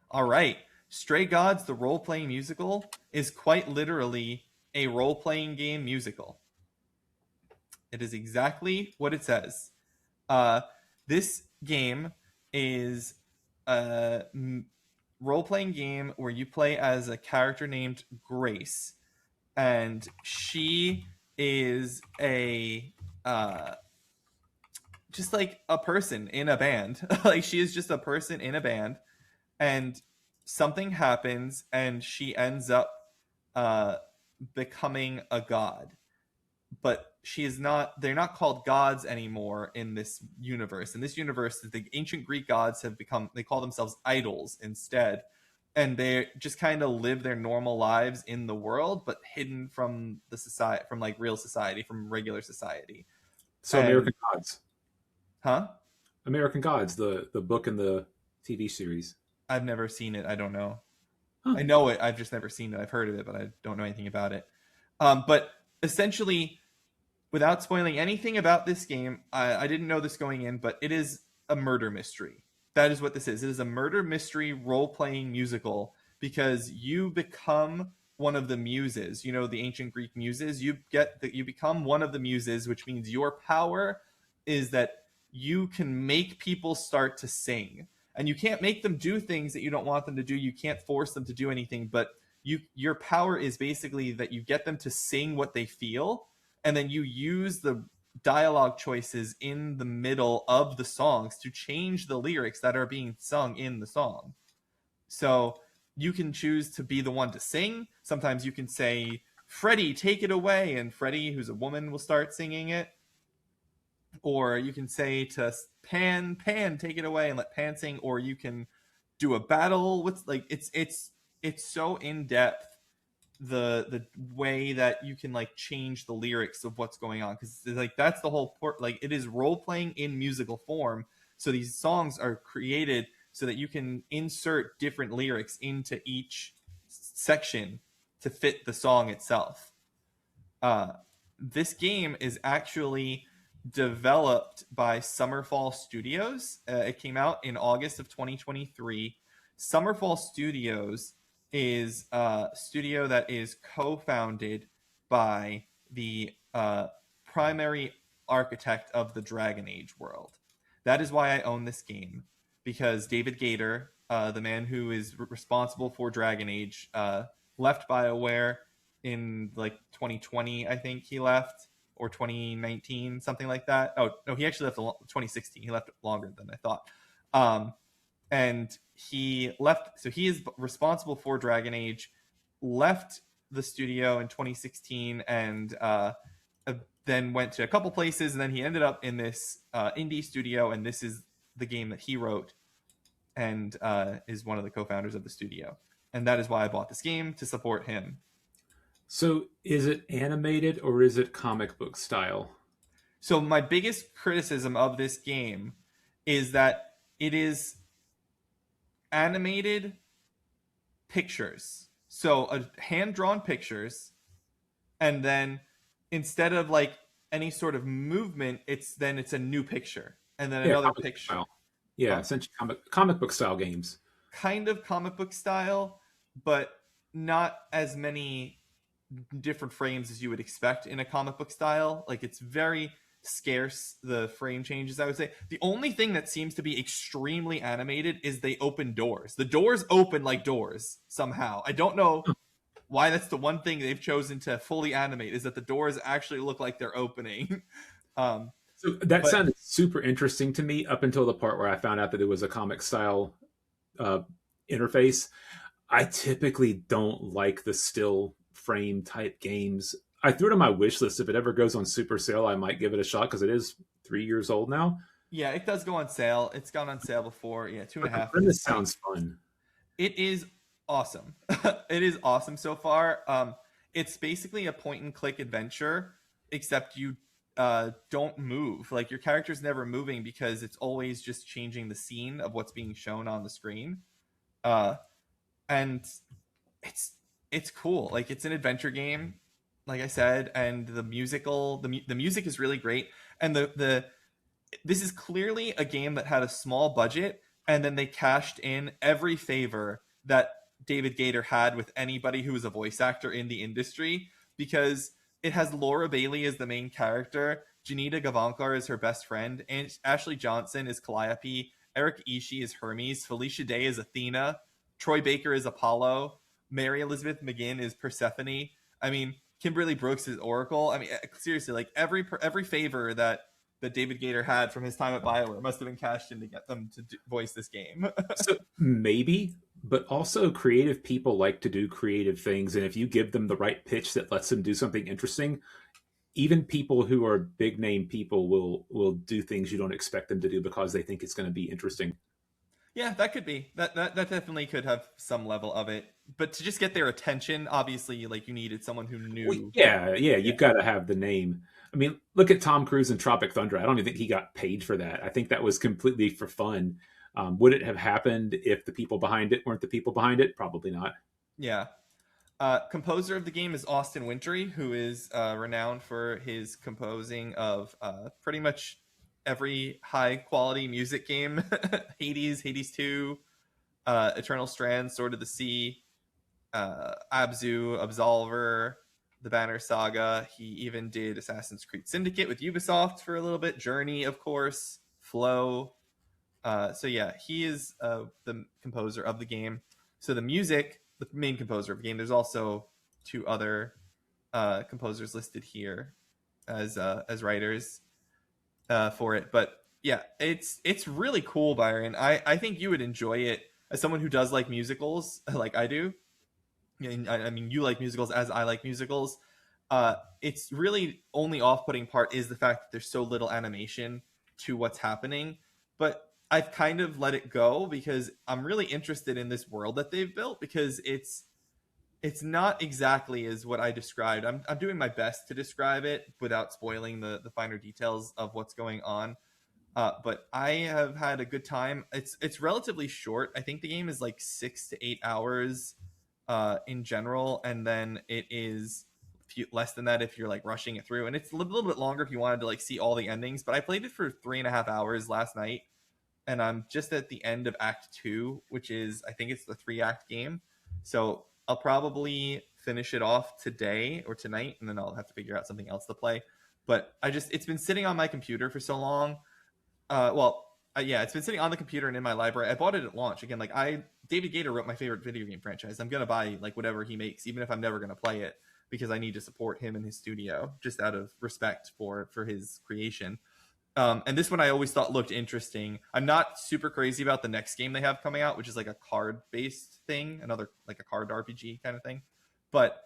All right. Stray Gods, the role-playing musical, is quite literally a role-playing game musical. It is exactly what it says. This game is role-playing game where you play as a character named Grace, and she is a just like a person in a band. Like she is just a person in a band, and something happens, and she ends up uh, becoming a god. But she is not. They're not called gods anymore in this universe. In this universe, the ancient Greek gods have become. They call themselves idols instead, and they just kind of live their normal lives in the world, but hidden from the society, from like real society, from regular society. So And American Gods, huh? American Gods, the book and the TV series. I've never seen it. I don't know. Huh. I know it. I've just never seen it. I've heard of it, but I don't know anything about it. But essentially, without spoiling anything about this game, I didn't know this going in, but it is a murder mystery. That is what this is. It is a murder mystery role playing musical because you become one of the muses. You know, the ancient Greek muses. You become one of the muses, which means your power is that you can make people start to sing. And you can't make them do things that you don't want them to do. You can't force them to do anything, but your power is basically that you get them to sing what they feel, and then you use the dialogue choices in the middle of the songs to change the lyrics that are being sung in the song. So you can choose to be the one to sing. Sometimes you can say, Freddie, take it away, and Freddie, who's a woman, will start singing it. Or you can say to Pan, Pan, take it away, and let Pan sing. Or you can do a battle with like it's so in depth, the way that you can like change the lyrics of what's going on, because like that's the whole port. Like it is role playing in musical form, so these songs are created so that you can insert different lyrics into each section to fit the song itself. uh this game is actually developed by Summerfall Studios. It came out in August of 2023. Summerfall Studios is a studio that is co-founded by the primary architect of the Dragon Age world. That is why I own this game, because David Gator, the man who is responsible for Dragon Age, left BioWare in like 2020, I think he left, or 2019, something like that. Oh no, he actually left 2016. He left longer than I thought. And he left, so he is responsible for Dragon Age, left the studio in 2016, and then went to a couple places, and then he ended up in this indie studio, and this is the game that he wrote, and is one of the co-founders of the studio. And that is why I bought this game, to support him. So is it animated or is it comic book style? So my biggest criticism of this game is that it is animated pictures. So hand-drawn pictures, and then instead of like any sort of movement, it's a new picture, and then another picture. Style. Yeah, essentially comic book style games. Kind of comic book style, but not as many different frames as you would expect in a comic book style. Like it's very scarce, the frame changes, I would say. The only thing that seems to be extremely animated is they open doors. The doors open like doors somehow. I don't know why that's the one thing they've chosen to fully animate, is that the doors actually look like they're opening. So that sounded super interesting to me up until the part where I found out that it was a comic style interface. I typically don't like the still frame type games. I threw it on my wish list. If it ever goes on super sale, I might give it a shot, because it is 3 years old now. Yeah, it does go on sale. It's gone on sale before. Yeah, 2.5. This sounds fun. It is awesome. It is awesome so far. It's basically a point and click adventure, except you don't move. Like your character's never moving, because it's always just changing the scene of what's being shown on the screen. And it's cool. Like it's an adventure game, like I said, and the music is really great. And this is clearly a game that had a small budget, and then they cashed in every favor that David Gator had with anybody who was a voice actor in the industry, because it has Laura Bailey as the main character, Janita Gavankar is her best friend, and Ashley Johnson is Calliope, Eric Ishii is Hermes, Felicia Day is Athena, Troy Baker is Apollo. Mary Elizabeth McGinn is Persephone. I mean, Kimberly Brooks is Oracle. I mean, seriously, like every favor that David Gator had from his time at BioWare must have been cashed in to get them to voice this game. So maybe, but also creative people like to do creative things, and if you give them the right pitch that lets them do something interesting, even people who are big name people will do things you don't expect them to do because they think it's going to be interesting. Yeah, that could be. That definitely could have some level of it. But to just get their attention, obviously, like you needed someone who Well, knew. yeah, Yeah. you've got to have the name. I mean, look at Tom Cruise in Tropic Thunder. I don't even think he got paid for that. I think that was completely for fun. Would it have happened if the people behind it weren't the people behind it? Probably not. Yeah. Composer of the game is Austin Wintory, who is renowned for his composing of pretty much every high quality music game. Hades, Hades 2, Eternal Strands, Sword of the Sea, Abzu, Absolver, the Banner Saga. He even did Assassin's Creed Syndicate with Ubisoft for a little bit. Journey, of course. Flow. So yeah, he is the composer of the game. So the music, the main composer of the game. There's also two other composers listed here as writers for it. But yeah, it's really cool, Byron. I think you would enjoy it as someone who does like musicals, like I do. I mean, you like musicals as I like musicals. It's really only off-putting part is the fact that there's so little animation to what's happening. But I've kind of let it go because I'm really interested in this world that they've built because it's not exactly as what I described. I'm doing my best to describe it without spoiling the finer details of what's going on. But I have had a good time. It's relatively short. I think the game is like 6 to 8 hours in general, and then it is less than that if you're like rushing it through. And it's a little bit longer if you wanted to like see all the endings. But I played it for 3.5 hours last night, and I'm just at the end of Act Two, which is I think it's the 3 act game. So I'll probably finish it off today or tonight, and then I'll have to figure out something else to play. But it's been sitting on my computer for so long. Yeah, it's been sitting on the computer and in my library. I bought it at launch. Again, David Gator wrote my favorite video game franchise. I'm gonna buy like whatever he makes, even if I'm never gonna play it, because I need to support him and his studio just out of respect for his creation. And this one I always thought looked interesting. I'm not super crazy about the next game they have coming out, which is like a card based thing, another like a card RPG kind of thing. But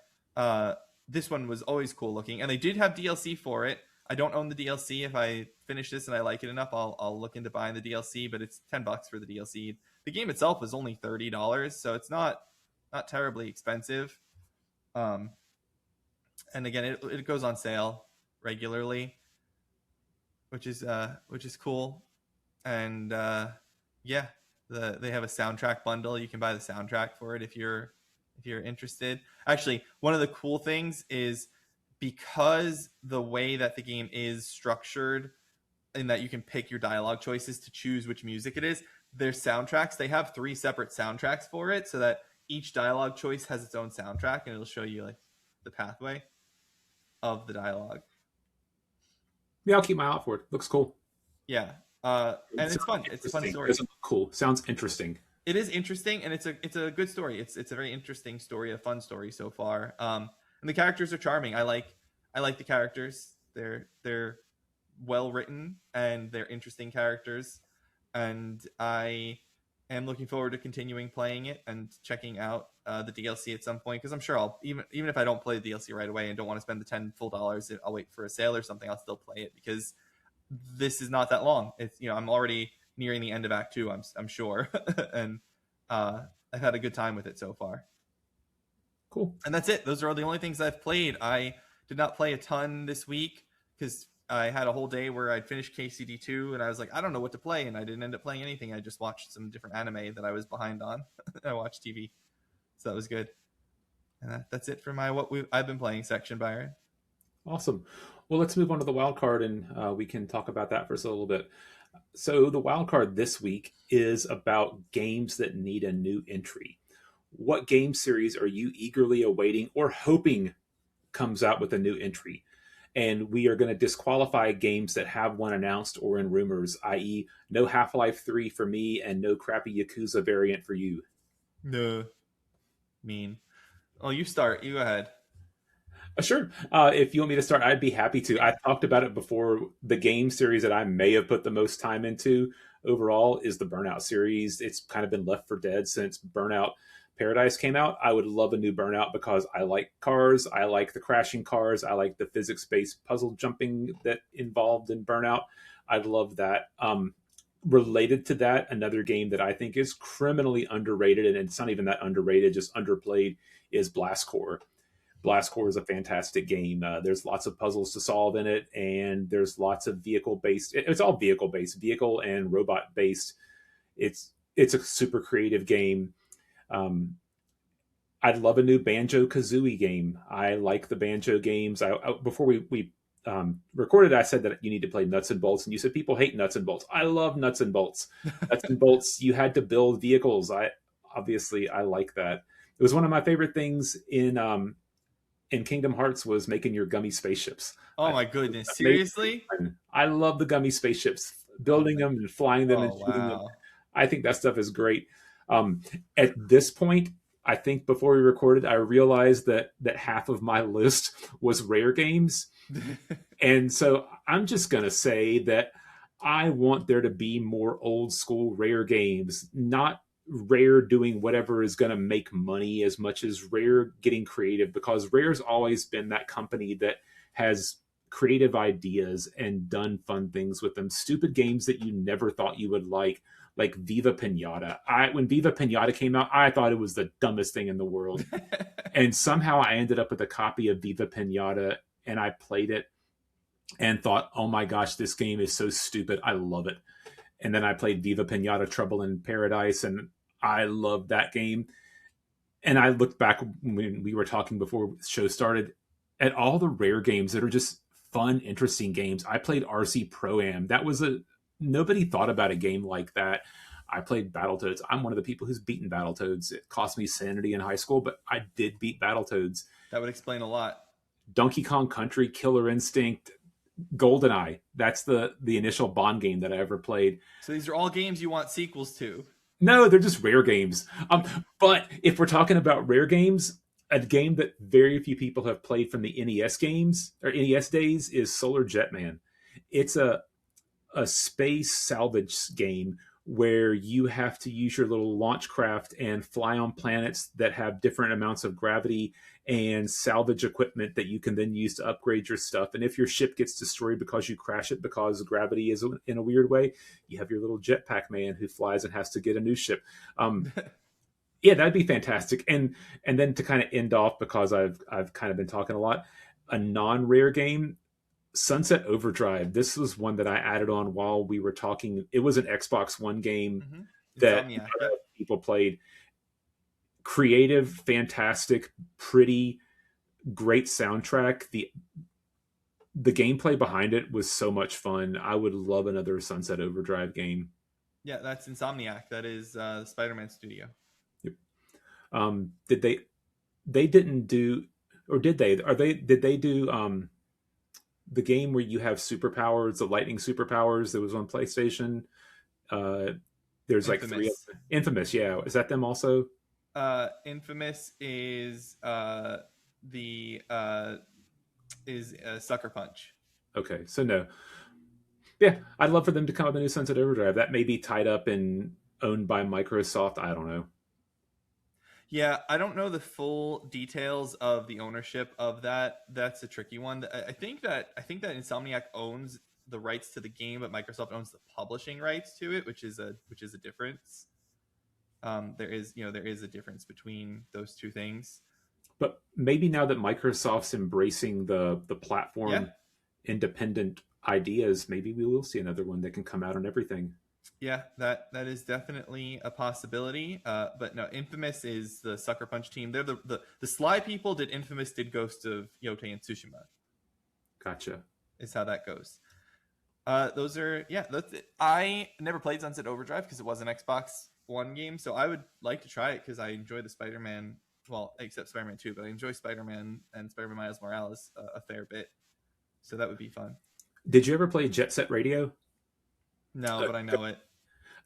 this one was always cool looking, and they did have DLC for it. I don't own the DLC. If I finish this and I like it enough, I'll look into buying the DLC. But it's $10 for the DLC. The game itself is only $30, so it's not terribly expensive. And again, it goes on sale regularly, which is cool. And yeah, they have a soundtrack bundle. You can buy the soundtrack for it if you're interested. Actually, one of the cool things is because the way that the game is structured, in that you can pick your dialogue choices to choose which music it is. Their soundtracks, they have 3 separate soundtracks for it, so that each dialogue choice has its own soundtrack, and it'll show you like the pathway of the dialogue. Yeah, I'll keep my eye out for it. Looks cool. Yeah, and it's fun. It's a fun story. Doesn't look cool. Sounds interesting. It is interesting, and it's a good story. It's a very interesting story, a fun story so far. And the characters are charming. I like the characters. They're well written and they're interesting characters, and I am looking forward to continuing playing it and checking out the DLC at some point, because I'm sure I'll even if I don't play the DLC right away and don't want to spend the $10 full, I'll wait for a sale or something. I'll still play it because this is not that long. It's I'm already nearing the end of Act Two. I'm sure, and I've had a good time with it so far. Cool. And that's it. Those are the only things I've played. I did not play a ton this week because I had a whole day where I'd finished KCD2 and I was like, I don't know what to play, and I didn't end up playing anything. I just watched some different anime that I was behind on. I watched TV, so that was good. And that's it for my I've been playing section, Byron. Awesome. Well, let's move on to the wild card, and we can talk about that for a little bit. So the wild card this week is about games that need a new entry. What game series are you eagerly awaiting or hoping comes out with a new entry? And we are going to disqualify games that have one announced or in rumors, i.e. no Half-Life 3 for me and no crappy Yakuza variant for you. No, mean. Oh, you start. You go ahead. Sure. If you want me to start, I'd be happy to. I talked about it before. The game series that I may have put the most time into overall is the Burnout series. It's kind of been left for dead since Burnout Paradise came out. I would love a new Burnout because I like cars. I like the crashing cars. I like the physics based puzzle jumping that involved in Burnout. I'd love that. Related to that, another game that I think is criminally underrated, and it's not even that underrated, just underplayed, is Blast Corps. Blast Corps is a fantastic game. There's lots of puzzles to solve in it, and there's lots of vehicle based. It's all vehicle based, vehicle and robot based. It's a super creative game. Um, I'd love a new Banjo Kazooie game. I like the Banjo games. Before we recorded, I said that you need to play Nuts and Bolts, and you said people hate Nuts and Bolts. I love Nuts and Bolts. Nuts and Bolts, you had to build vehicles. I like that. It was one of my favorite things in Kingdom Hearts was making your gummy spaceships. Oh I, my goodness! Seriously? I love the gummy spaceships, Oh building my. them and flying them and Oh shooting them. wow. I think that stuff is great. Um, at this point, I think before we recorded, I realized that half of my list was rare games, and so I'm just gonna say that I want there to be more old school rare games, not Rare doing whatever is going to make money as much as Rare getting creative, because Rare's always been that company that has creative ideas and done fun things with them. Stupid games that you never thought you would like Viva Pinata. When Viva Pinata came out, I thought it was the dumbest thing in the world. And somehow I ended up with a copy of Viva Pinata and I played it and thought, oh my gosh, this game is so stupid. I love it. And then I played Viva Pinata Trouble in Paradise, and I loved that game. And I looked back when we were talking before the show started at all the rare games that are just fun, interesting games. I played RC Pro Am. That was a nobody thought about a game like that. I played Battletoads. I'm one of the people who's beaten Battletoads. It cost me sanity in high school, but I did beat Battletoads. That would explain a lot. Donkey Kong Country, Killer Instinct, GoldenEye. That's the initial Bond game that I ever played. So these are all games you want sequels to. No, they're just rare games. But if we're talking about rare games, a game that very few people have played from the NES games or NES days is Solar Jetman. It's a space salvage game where you have to use your little launch craft and fly on planets that have different amounts of gravity and salvage equipment that you can then use to upgrade your stuff. And if your ship gets destroyed because you crash it because gravity is in a weird way, you have your little jetpack man who flies and has to get a new ship. Yeah, that'd be fantastic. And then to kind of end off, because I've kind of been talking a lot, a non-rare game, Sunset Overdrive. This was one that I added on while we were talking. It was an Xbox One game Mm-hmm. that Insomniac. Yep. people played. Creative, fantastic, pretty, great soundtrack. The gameplay behind it was so much fun. I would love another Sunset Overdrive game. Yeah, that's Insomniac. That is the Spider-Man studio. Yep. Did they didn't do, or did they? Are they? Did they do the game where you have superpowers, the lightning superpowers that was on PlayStation? There's like three of Infamous. them. Infamous, yeah. Is that them also? Infamous is the Sucker Punch. Okay, so no. Yeah, I'd love for them to come up with a new Sunset Overdrive. That may be tied up and owned by Microsoft. I don't know. Yeah, I don't know the full details of the ownership of that. That's a tricky one. I think that Insomniac owns the rights to the game, but Microsoft owns the publishing rights to it, which is a difference. There is a difference between those two things. But maybe now that Microsoft's embracing the platform Yeah, independent ideas, maybe we will see another one that can come out on everything. yeah, that is definitely a possibility. But no, Infamous is the Sucker Punch team. They're the Sly people did Infamous, did Ghost of Yotei and Tsushima. Gotcha. Is how that goes. Those are That's it. I never played Sunset Overdrive because it was an Xbox One game, so I would like to try it because I enjoy the Spider-Man. Well, except Spider-Man 2, but I enjoy Spider-Man and Spider-Man Miles Morales a fair bit. So that would be fun. Did you ever play Jet Set Radio? No, Uh, but I know it.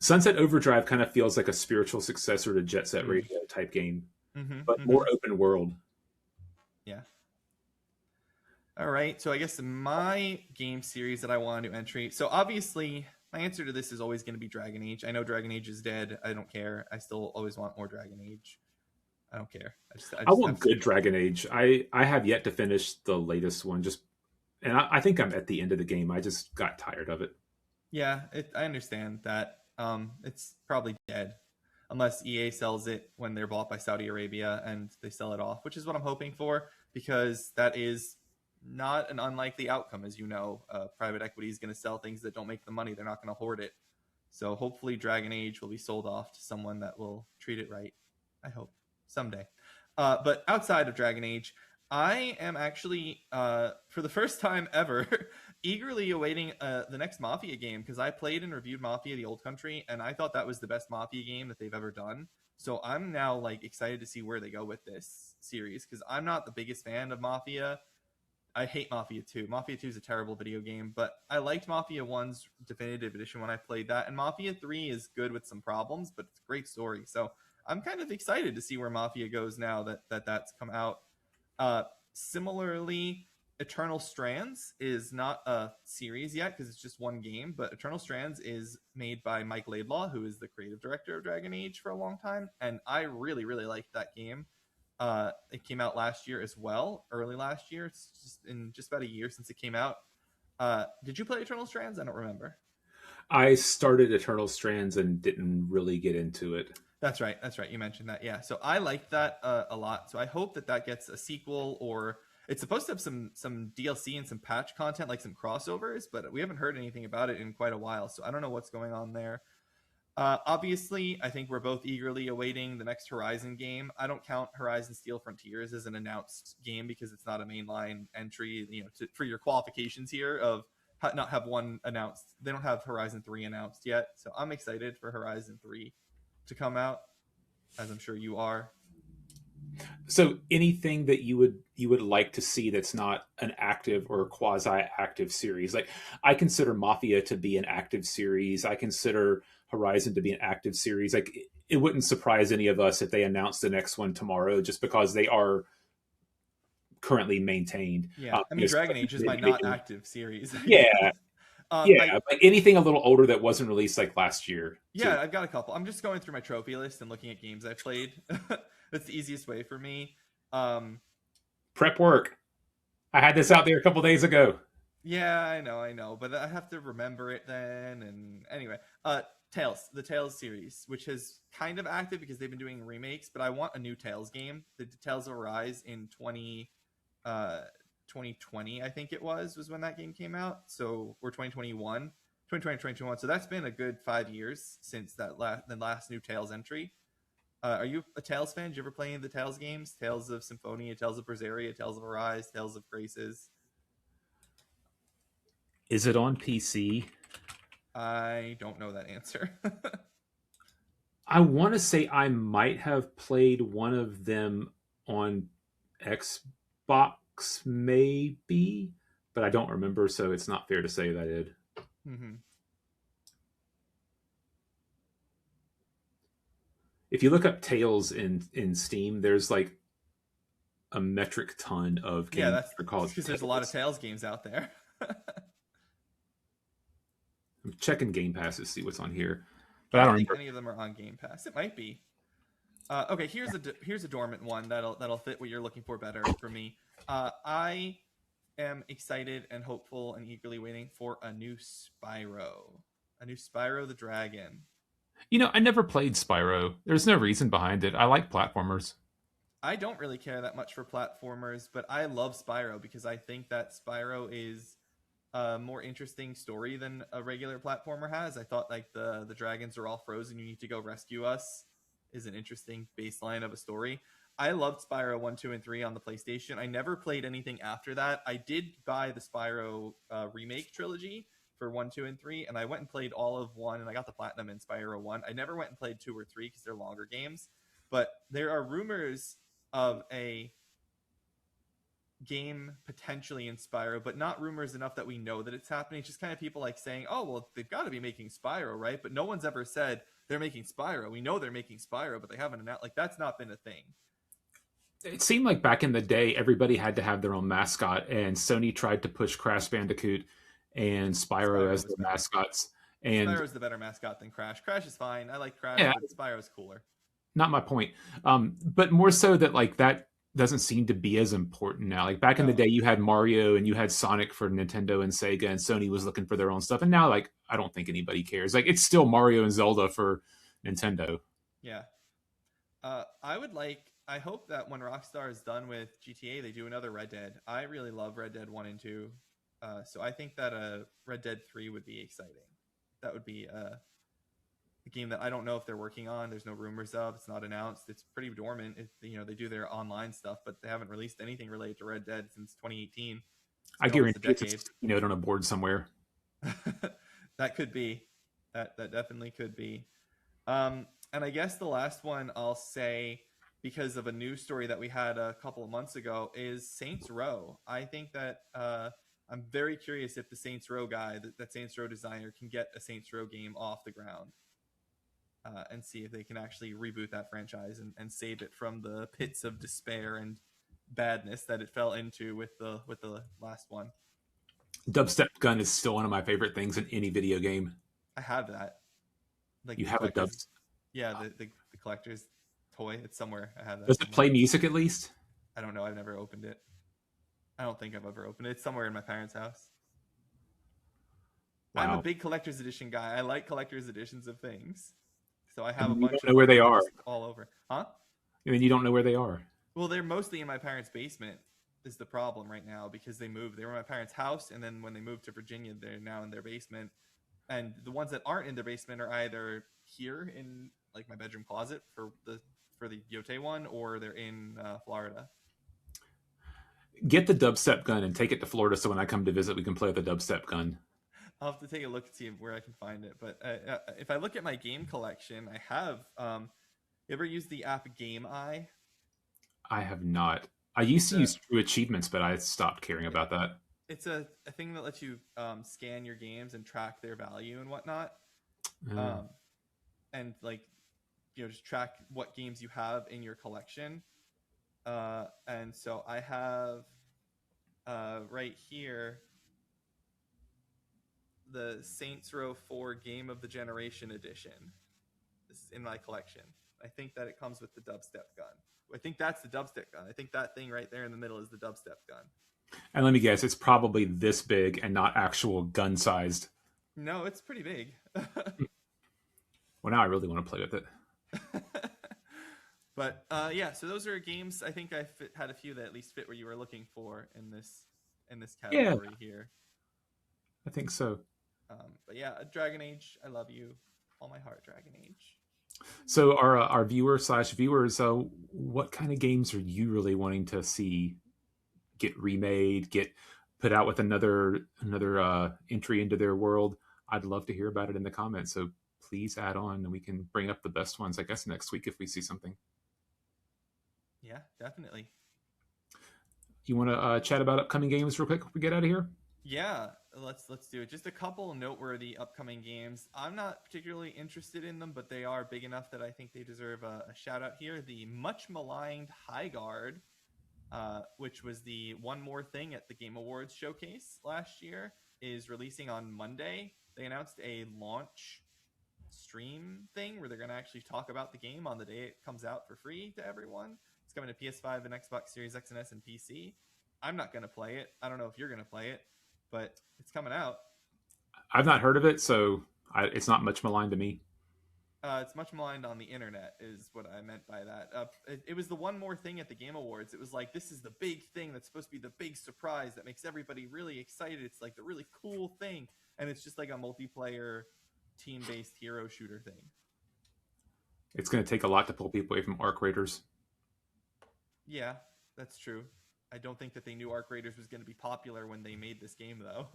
Sunset Overdrive kind of feels like a spiritual successor to Jet Set Mm. Radio type game, but Mm-hmm. more open world. Yeah. All right. So I guess my game series that I want to entry. So obviously, my answer to this is always going to be Dragon Age. I know Dragon Age is dead. I don't care. I still always want more Dragon Age. I don't care. I I just want good absolutely love it. Dragon Age. I have yet to finish the latest one, just and I think I'm at the end of the game. I just got tired of it. Yeah, I understand that. It's probably dead unless EA sells it when they're bought by Saudi Arabia and they sell it off, which is what I'm hoping for because that is not an unlikely outcome. As you know, private equity is going to sell things that don't make the money. They're not going to hoard it. So hopefully, Dragon Age will be sold off to someone that will treat it right. I hope someday. But outside of Dragon Age, I am actually, for the first time ever, eagerly awaiting the next Mafia game because I played and reviewed Mafia: The Old Country, and I thought that was the best Mafia game that they've ever done. So I'm now like excited to see where they go with this series because I'm not the biggest fan of Mafia. I hate Mafia 2. Mafia 2 is a terrible video game, but I liked Mafia 1's definitive edition when I played that, and Mafia 3 is good with some problems, but it's a great story. So I'm kind of excited to see where Mafia goes now that's come out. Uh, Similarly, Eternal Strands is not a series yet because it's just one game, but Eternal Strands is made by Mike Laidlaw, who is the creative director of Dragon Age for a long time, and I really, really liked that game. It came out last year as well, early last year. It's just in just about a year since it came out. Did you play Eternal Strands? I don't remember. I started Eternal Strands and didn't really get into it. That's right. That's right. You mentioned that. Yeah. So I liked that a lot. So I hope that that gets a sequel, or it's supposed to have some DLC and some patch content, like some crossovers, but we haven't heard anything about it in quite a while. So I don't know what's going on there. Obviously, I think we're both eagerly awaiting the next Horizon game. I don't count Horizon Steel Frontiers as an announced game because it's not a mainline entry. You know, for your qualifications here of not have one announced. They don't have Horizon 3 announced yet, so I'm excited for Horizon 3 to come out, as I'm sure you are. So anything that you would like to see that's not an active or quasi active series. Like I consider Mafia to be an active series. I consider Horizon to be an active series. Like it wouldn't surprise any of us if they announced the next one tomorrow just because they are currently maintained. Yeah, I mean, Dragon Age is my not active series, I Yeah, guess. yeah, like anything a little older that wasn't released like last year too. Yeah, I've got a couple. I'm just going through my trophy list and looking at games I've played. That's the easiest way for me. Um, Prep work. I had this out there a couple days ago. yeah, I know, but I have to remember it then. And anyway, Tales, the Tales series, which is kind of active because they've been doing remakes, but I want a new Tales game. The Tales of Arise in uh 2020, I think it was when that game came out. So or 2021. 2020, 2021. So that's been a good 5 years since the last new Tales entry. Are you a Tales fan? Did you ever play any of the Tales games? Tales of Symphonia, Tales of Berseria, Tales of Arise, Tales of Graces? Is it on PC? I don't know that answer. I want to say I might have played one of them on Xbox, maybe, but I don't remember, so it's not fair to say that I did. Mm-hmm. If you look up Tales in Steam, there's like a metric ton of Yeah, games that's that are called because there's a lot of Tales. Tales games out there. I'm checking Game Pass to see what's on here, but I I don't don't think remember. any of them are on Game Pass. It might be. Okay, here's a dormant one that'll fit what you're looking for better for me. I am excited and hopeful and eagerly waiting for a new Spyro the Dragon. You know, I never played Spyro. There's no reason behind it. I like platformers. I don't really care that much for platformers, but I love Spyro because I think that Spyro is a more interesting story than a regular platformer has. I thought like the dragons are all frozen, you need to go rescue us is an interesting baseline of a story. I loved Spyro 1, 2, and 3 on the PlayStation. I never played anything after that. I did buy the Spyro remake trilogy for 1, 2, and 3, and I went and played all of 1, and I got the Platinum in Spyro 1. I never went and played 2 or 3 because they're longer games, but there are rumors of a game potentially in Spyro, but not rumors enough that we know that it's happening. It's just kind of people like saying, "Oh, well, they've got to be making Spyro, right?" But no one's ever said they're making Spyro. We know they're making Spyro, but they haven't announced. Like that's not been a thing. It seemed like back in the day, everybody had to have their own mascot, and Sony tried to push Crash Bandicoot and Spyro Spyro as was their better. mascots. And Spyro's the better mascot than Crash. Crash is fine. I like Crash, yeah, but Spyro's cooler. not my point. But more so that like that doesn't seem to be as important now. Like back in the No. day, you had Mario and you had Sonic for Nintendo and Sega, and Sony was looking for their own stuff. And now, like, I don't think anybody cares. Like, it's still Mario and Zelda for Nintendo. Yeah. I would like. I hope that when Rockstar is done with GTA, they do another Red Dead. I really love Red Dead 1 and 2. So I think that Red Dead 3 would be exciting. That would be a game that I don't know if they're working on. There's no rumors of. It's not announced. It's pretty dormant. They do their online stuff, but they haven't released anything related to Red Dead since 2018. It's I been almost a guarantee it's a decade. sticky note on a board somewhere. That could be. That definitely could be. And I guess the last one I'll say, because of a news story that we had a couple of months ago, is Saints Row. I think that I'm very curious if the Saints Row guy, that Saints Row designer, can get a Saints Row game off the ground and see if they can actually reboot that franchise and save it from the pits of despair and badness that it fell into with the last one. Dubstep gun is still one of my favorite things in any video game. I have that. Like You the have a collector's, dubstep. yeah, the collector's toy. It's somewhere. I have that. Does it Somewhere. play music at least? I don't know. I've never opened it. I don't think I've ever opened it. It's somewhere in my parents' house. Wow. I'm a big collector's edition guy. I like collector's editions of things. So I have And a you bunch don't of know where them they are. just all over. Huh? And then you don't know where they are. Well, they're mostly in my parents' basement is the problem right now because they moved. They were in my parents' house, and then when they moved to Virginia, they're now in their basement. And the ones that aren't in their basement are either here in like my bedroom closet for the Yote one, or they're in Florida. Get the dubstep gun and take it to Florida so when I come to visit, we can play with the dubstep gun. I'll have to take a look and see where I can find it. But if I look at my game collection, I have. You ever use the app Game Eye? I have not. I used to use True Achievements, but I stopped caring about that. It's a thing that lets you scan your games and track their value and whatnot. And like, just track what games you have in your collection. And so I have right here the Saints Row 4 Game of the Generation edition. This is in my collection. I think that it comes with the dubstep gun. I think that's the dubstep gun. I think that thing right there in the middle is the dubstep gun. And let me guess, it's probably this big and not actual gun sized. No, it's pretty big. Well, now I really want to play with it. But yeah, so those are games. I think I had a few that at least fit what you were looking for in this category here. I think so. But yeah, Dragon Age, I love you, all my heart, Dragon Age. So our viewers, what kind of games are you really wanting to see get remade, get put out with another entry into their world? I'd love to hear about it in the comments. So please add on, and we can bring up the best ones, I guess, next week if we see something. Yeah, definitely. You want to chat about upcoming games real quick before we get out of here? Yeah, let's do it. Just a couple noteworthy upcoming games. I'm not particularly interested in them, but they are big enough that I think they deserve a shout out here. The much maligned High Guard, which was the One More Thing at the Game Awards showcase last year, is releasing on Monday. They announced a launch stream thing where they're going to actually talk about the game on the day it comes out for free to everyone. It's coming to PS5 and Xbox Series X and S and PC. I'm not going to play it. I don't know if you're going to play it, but it's coming out. I've not heard of it, so it's not much maligned to me. It's much maligned on the internet is what I meant by that. It was the One More Thing at the Game Awards. It was like, this is the big thing that's supposed to be the big surprise that makes everybody really excited. It's like the really cool thing. And it's just like a multiplayer team-based hero shooter thing. It's going to take a lot to pull people away from Arc Raiders. Yeah, that's true. I don't think that they knew Arc Raiders was going to be popular when they made this game, though.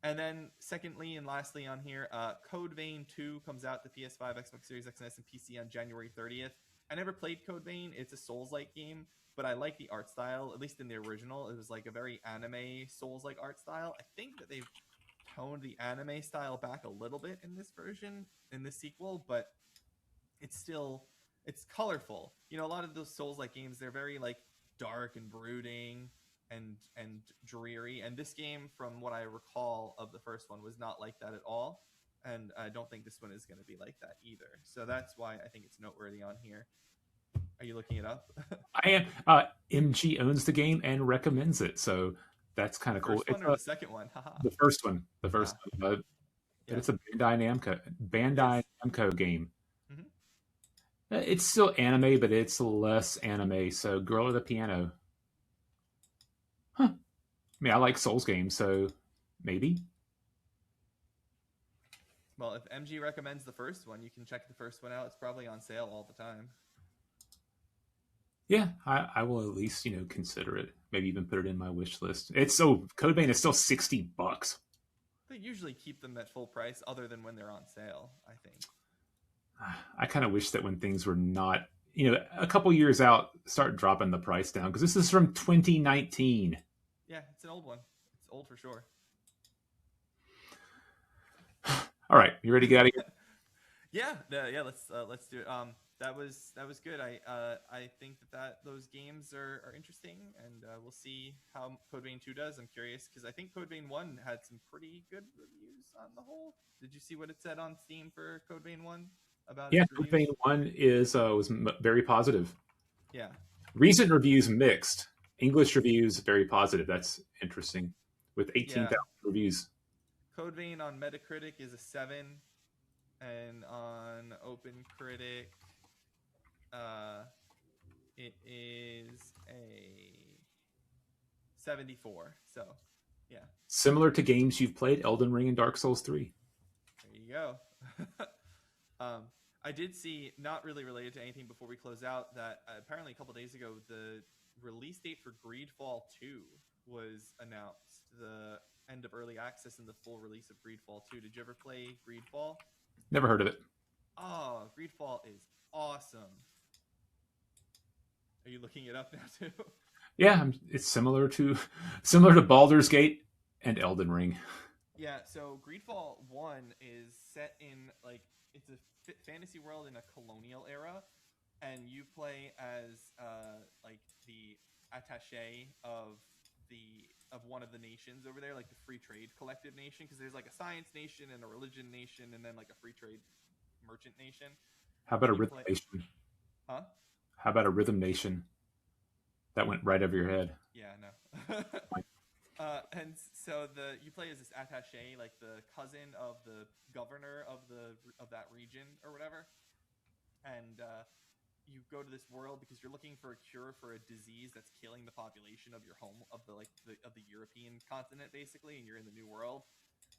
And then secondly and lastly on here, Code Vein 2 comes out to PS5, Xbox Series X and S, and PC on January 30th. I never played Code Vein. It's a Souls-like game, but I like the art style. At least in the original, it was like a very anime Souls-like art style. I think that they've toned the anime style back a little bit in this version, in this sequel, but it's colorful. A lot of those Souls-like games, they're very like dark and brooding and dreary. And this game, from what I recall of the first one, was not like that at all. And I don't think this one is going to be like that either. So that's why I think it's noteworthy on here. Are you looking it up? I am. MG owns the game and recommends it, so that's kind of cool. First one It's or the second one? Haha. the first one, the first Ah, one, but yeah. it's a Bandai Yes. Namco game. Hmm. It's still anime, but it's less anime. So, Girl of the Piano. Huh. I mean, I like Souls games, so maybe. Well, if MG recommends the first one, you can check the first one out. It's probably on sale all the time. Yeah, I will at least consider it. Maybe even put it in my wish list. It's so Code Vein is still $60. They usually keep them at full price, other than when they're on sale, I think. I kind of wish that when things were not, a couple years out, start dropping the price down because this is from 2019. Yeah, it's an old one. It's old for sure. All right, you ready to get out of here? Yeah. Let's do it. That was good. I think that those games are interesting, and we'll see how Code Vein 2 does. I'm curious because I think Code Vein 1 had some pretty good reviews on the whole. Did you see what it said on Steam for Code Vein 1 about Yeah, its Code reviews? Vein 1 was very positive. Yeah. Recent reviews mixed. English reviews very positive. That's interesting. With 18,000 Yeah. reviews. Code Vein on Metacritic is a 7, and on OpenCritic, it is a 74. So, yeah, Similar to games you've played, Elden Ring and Dark Souls 3. there you go. I did see, not really related to anything before we close out, that apparently a couple days ago, the release date for Greedfall 2 was announced. The end of early access and the full release of Greedfall 2. Did you ever play Greedfall? Never heard of it. Oh, Greedfall is awesome. Are you looking it up now too? Yeah, it's similar to Baldur's Gate and Elden Ring. Yeah, so Greedfall 1 is set in like it's a fantasy world in a colonial era, and you play as like the attaché of one of the nations over there, like the free trade collective nation, because there's like a science nation and a religion nation and then like a free trade merchant nation. How about And a you Rhythm play, Nation? huh? How about a Rhythm Nation? That went right over your head. Yeah, no. And so you play as this attaché, like the cousin of the governor of that region or whatever, and you go to this world because you're looking for a cure for a disease that's killing the population of your home of the European continent basically, and you're in the New World.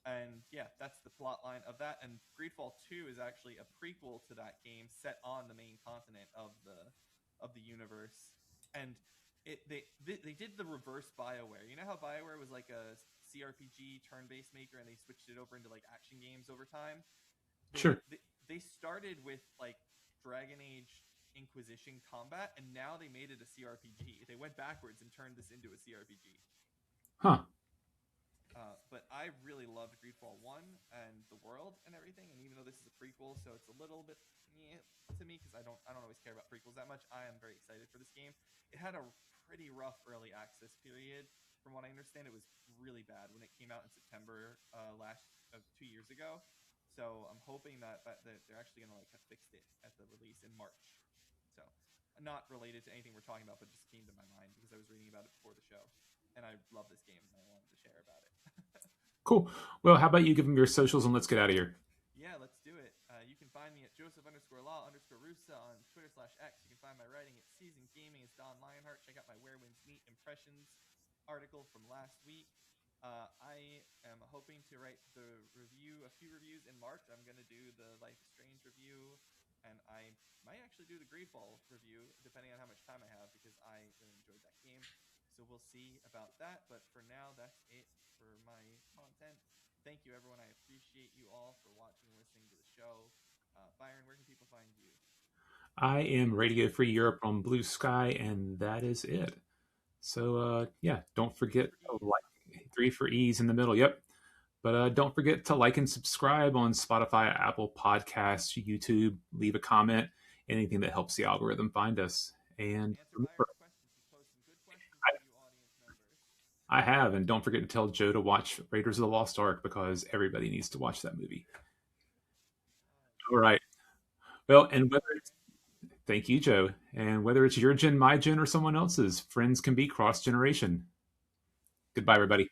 And yeah, that's the plot line of that. And Greedfall 2 is actually a prequel to that game set on the main continent of the universe. And they did the reverse BioWare. You know how BioWare was like a CRPG turn-based maker, and they switched it over into like action games over time. Sure. They started with like Dragon Age Inquisition combat, and now they made it a CRPG. They went backwards and turned this into a CRPG. Huh. But I really loved Greedfall 1 and the world and everything. And even though this is a prequel, so it's a little bit to me because I don't always care about prequels that much. I am very excited for this game. It had a pretty rough early access period. From what I understand, it was really bad when it came out in September 2 years ago. So I'm hoping that they're actually going to like have fixed it at the release in March. So not related to anything we're talking about, but just came to my mind because I was reading about it before the show. And I love this game, and I wanted to share about it. Cool. Well, how about you give them your socials and let's get out of here? Yeah, let's do it. You can find me at Joseph_Law_Russa on Twitter/X. You can find my writing at Seasoned Gaming as Don Lionheart. Check out my Where Winds Meet impressions article from last week. I am hoping to write a few reviews in March. I'm going to do the Life is Strange review, and I might actually do the Greedfall review, depending on how much time I have, because I really enjoyed that game. So we'll see about that. But for now, that's it for my content. Thank you, everyone. I appreciate you all for watching and listening to the show. Byron, where can people find you? I am Radio Free Europe on Blue Sky, and that is it. So yeah, don't forget to like three for E's in the middle. Yep. But don't forget to like and subscribe on Spotify, Apple Podcasts, YouTube. Leave a comment, anything that helps the algorithm find us. And remember, I have, and don't forget to tell Joe to watch Raiders of the Lost Ark because everybody needs to watch that movie. All right. Well, and whether it's thank you, Joe, and whether it's your gen, my gen, or someone else's, friends can be cross generation. Goodbye, everybody.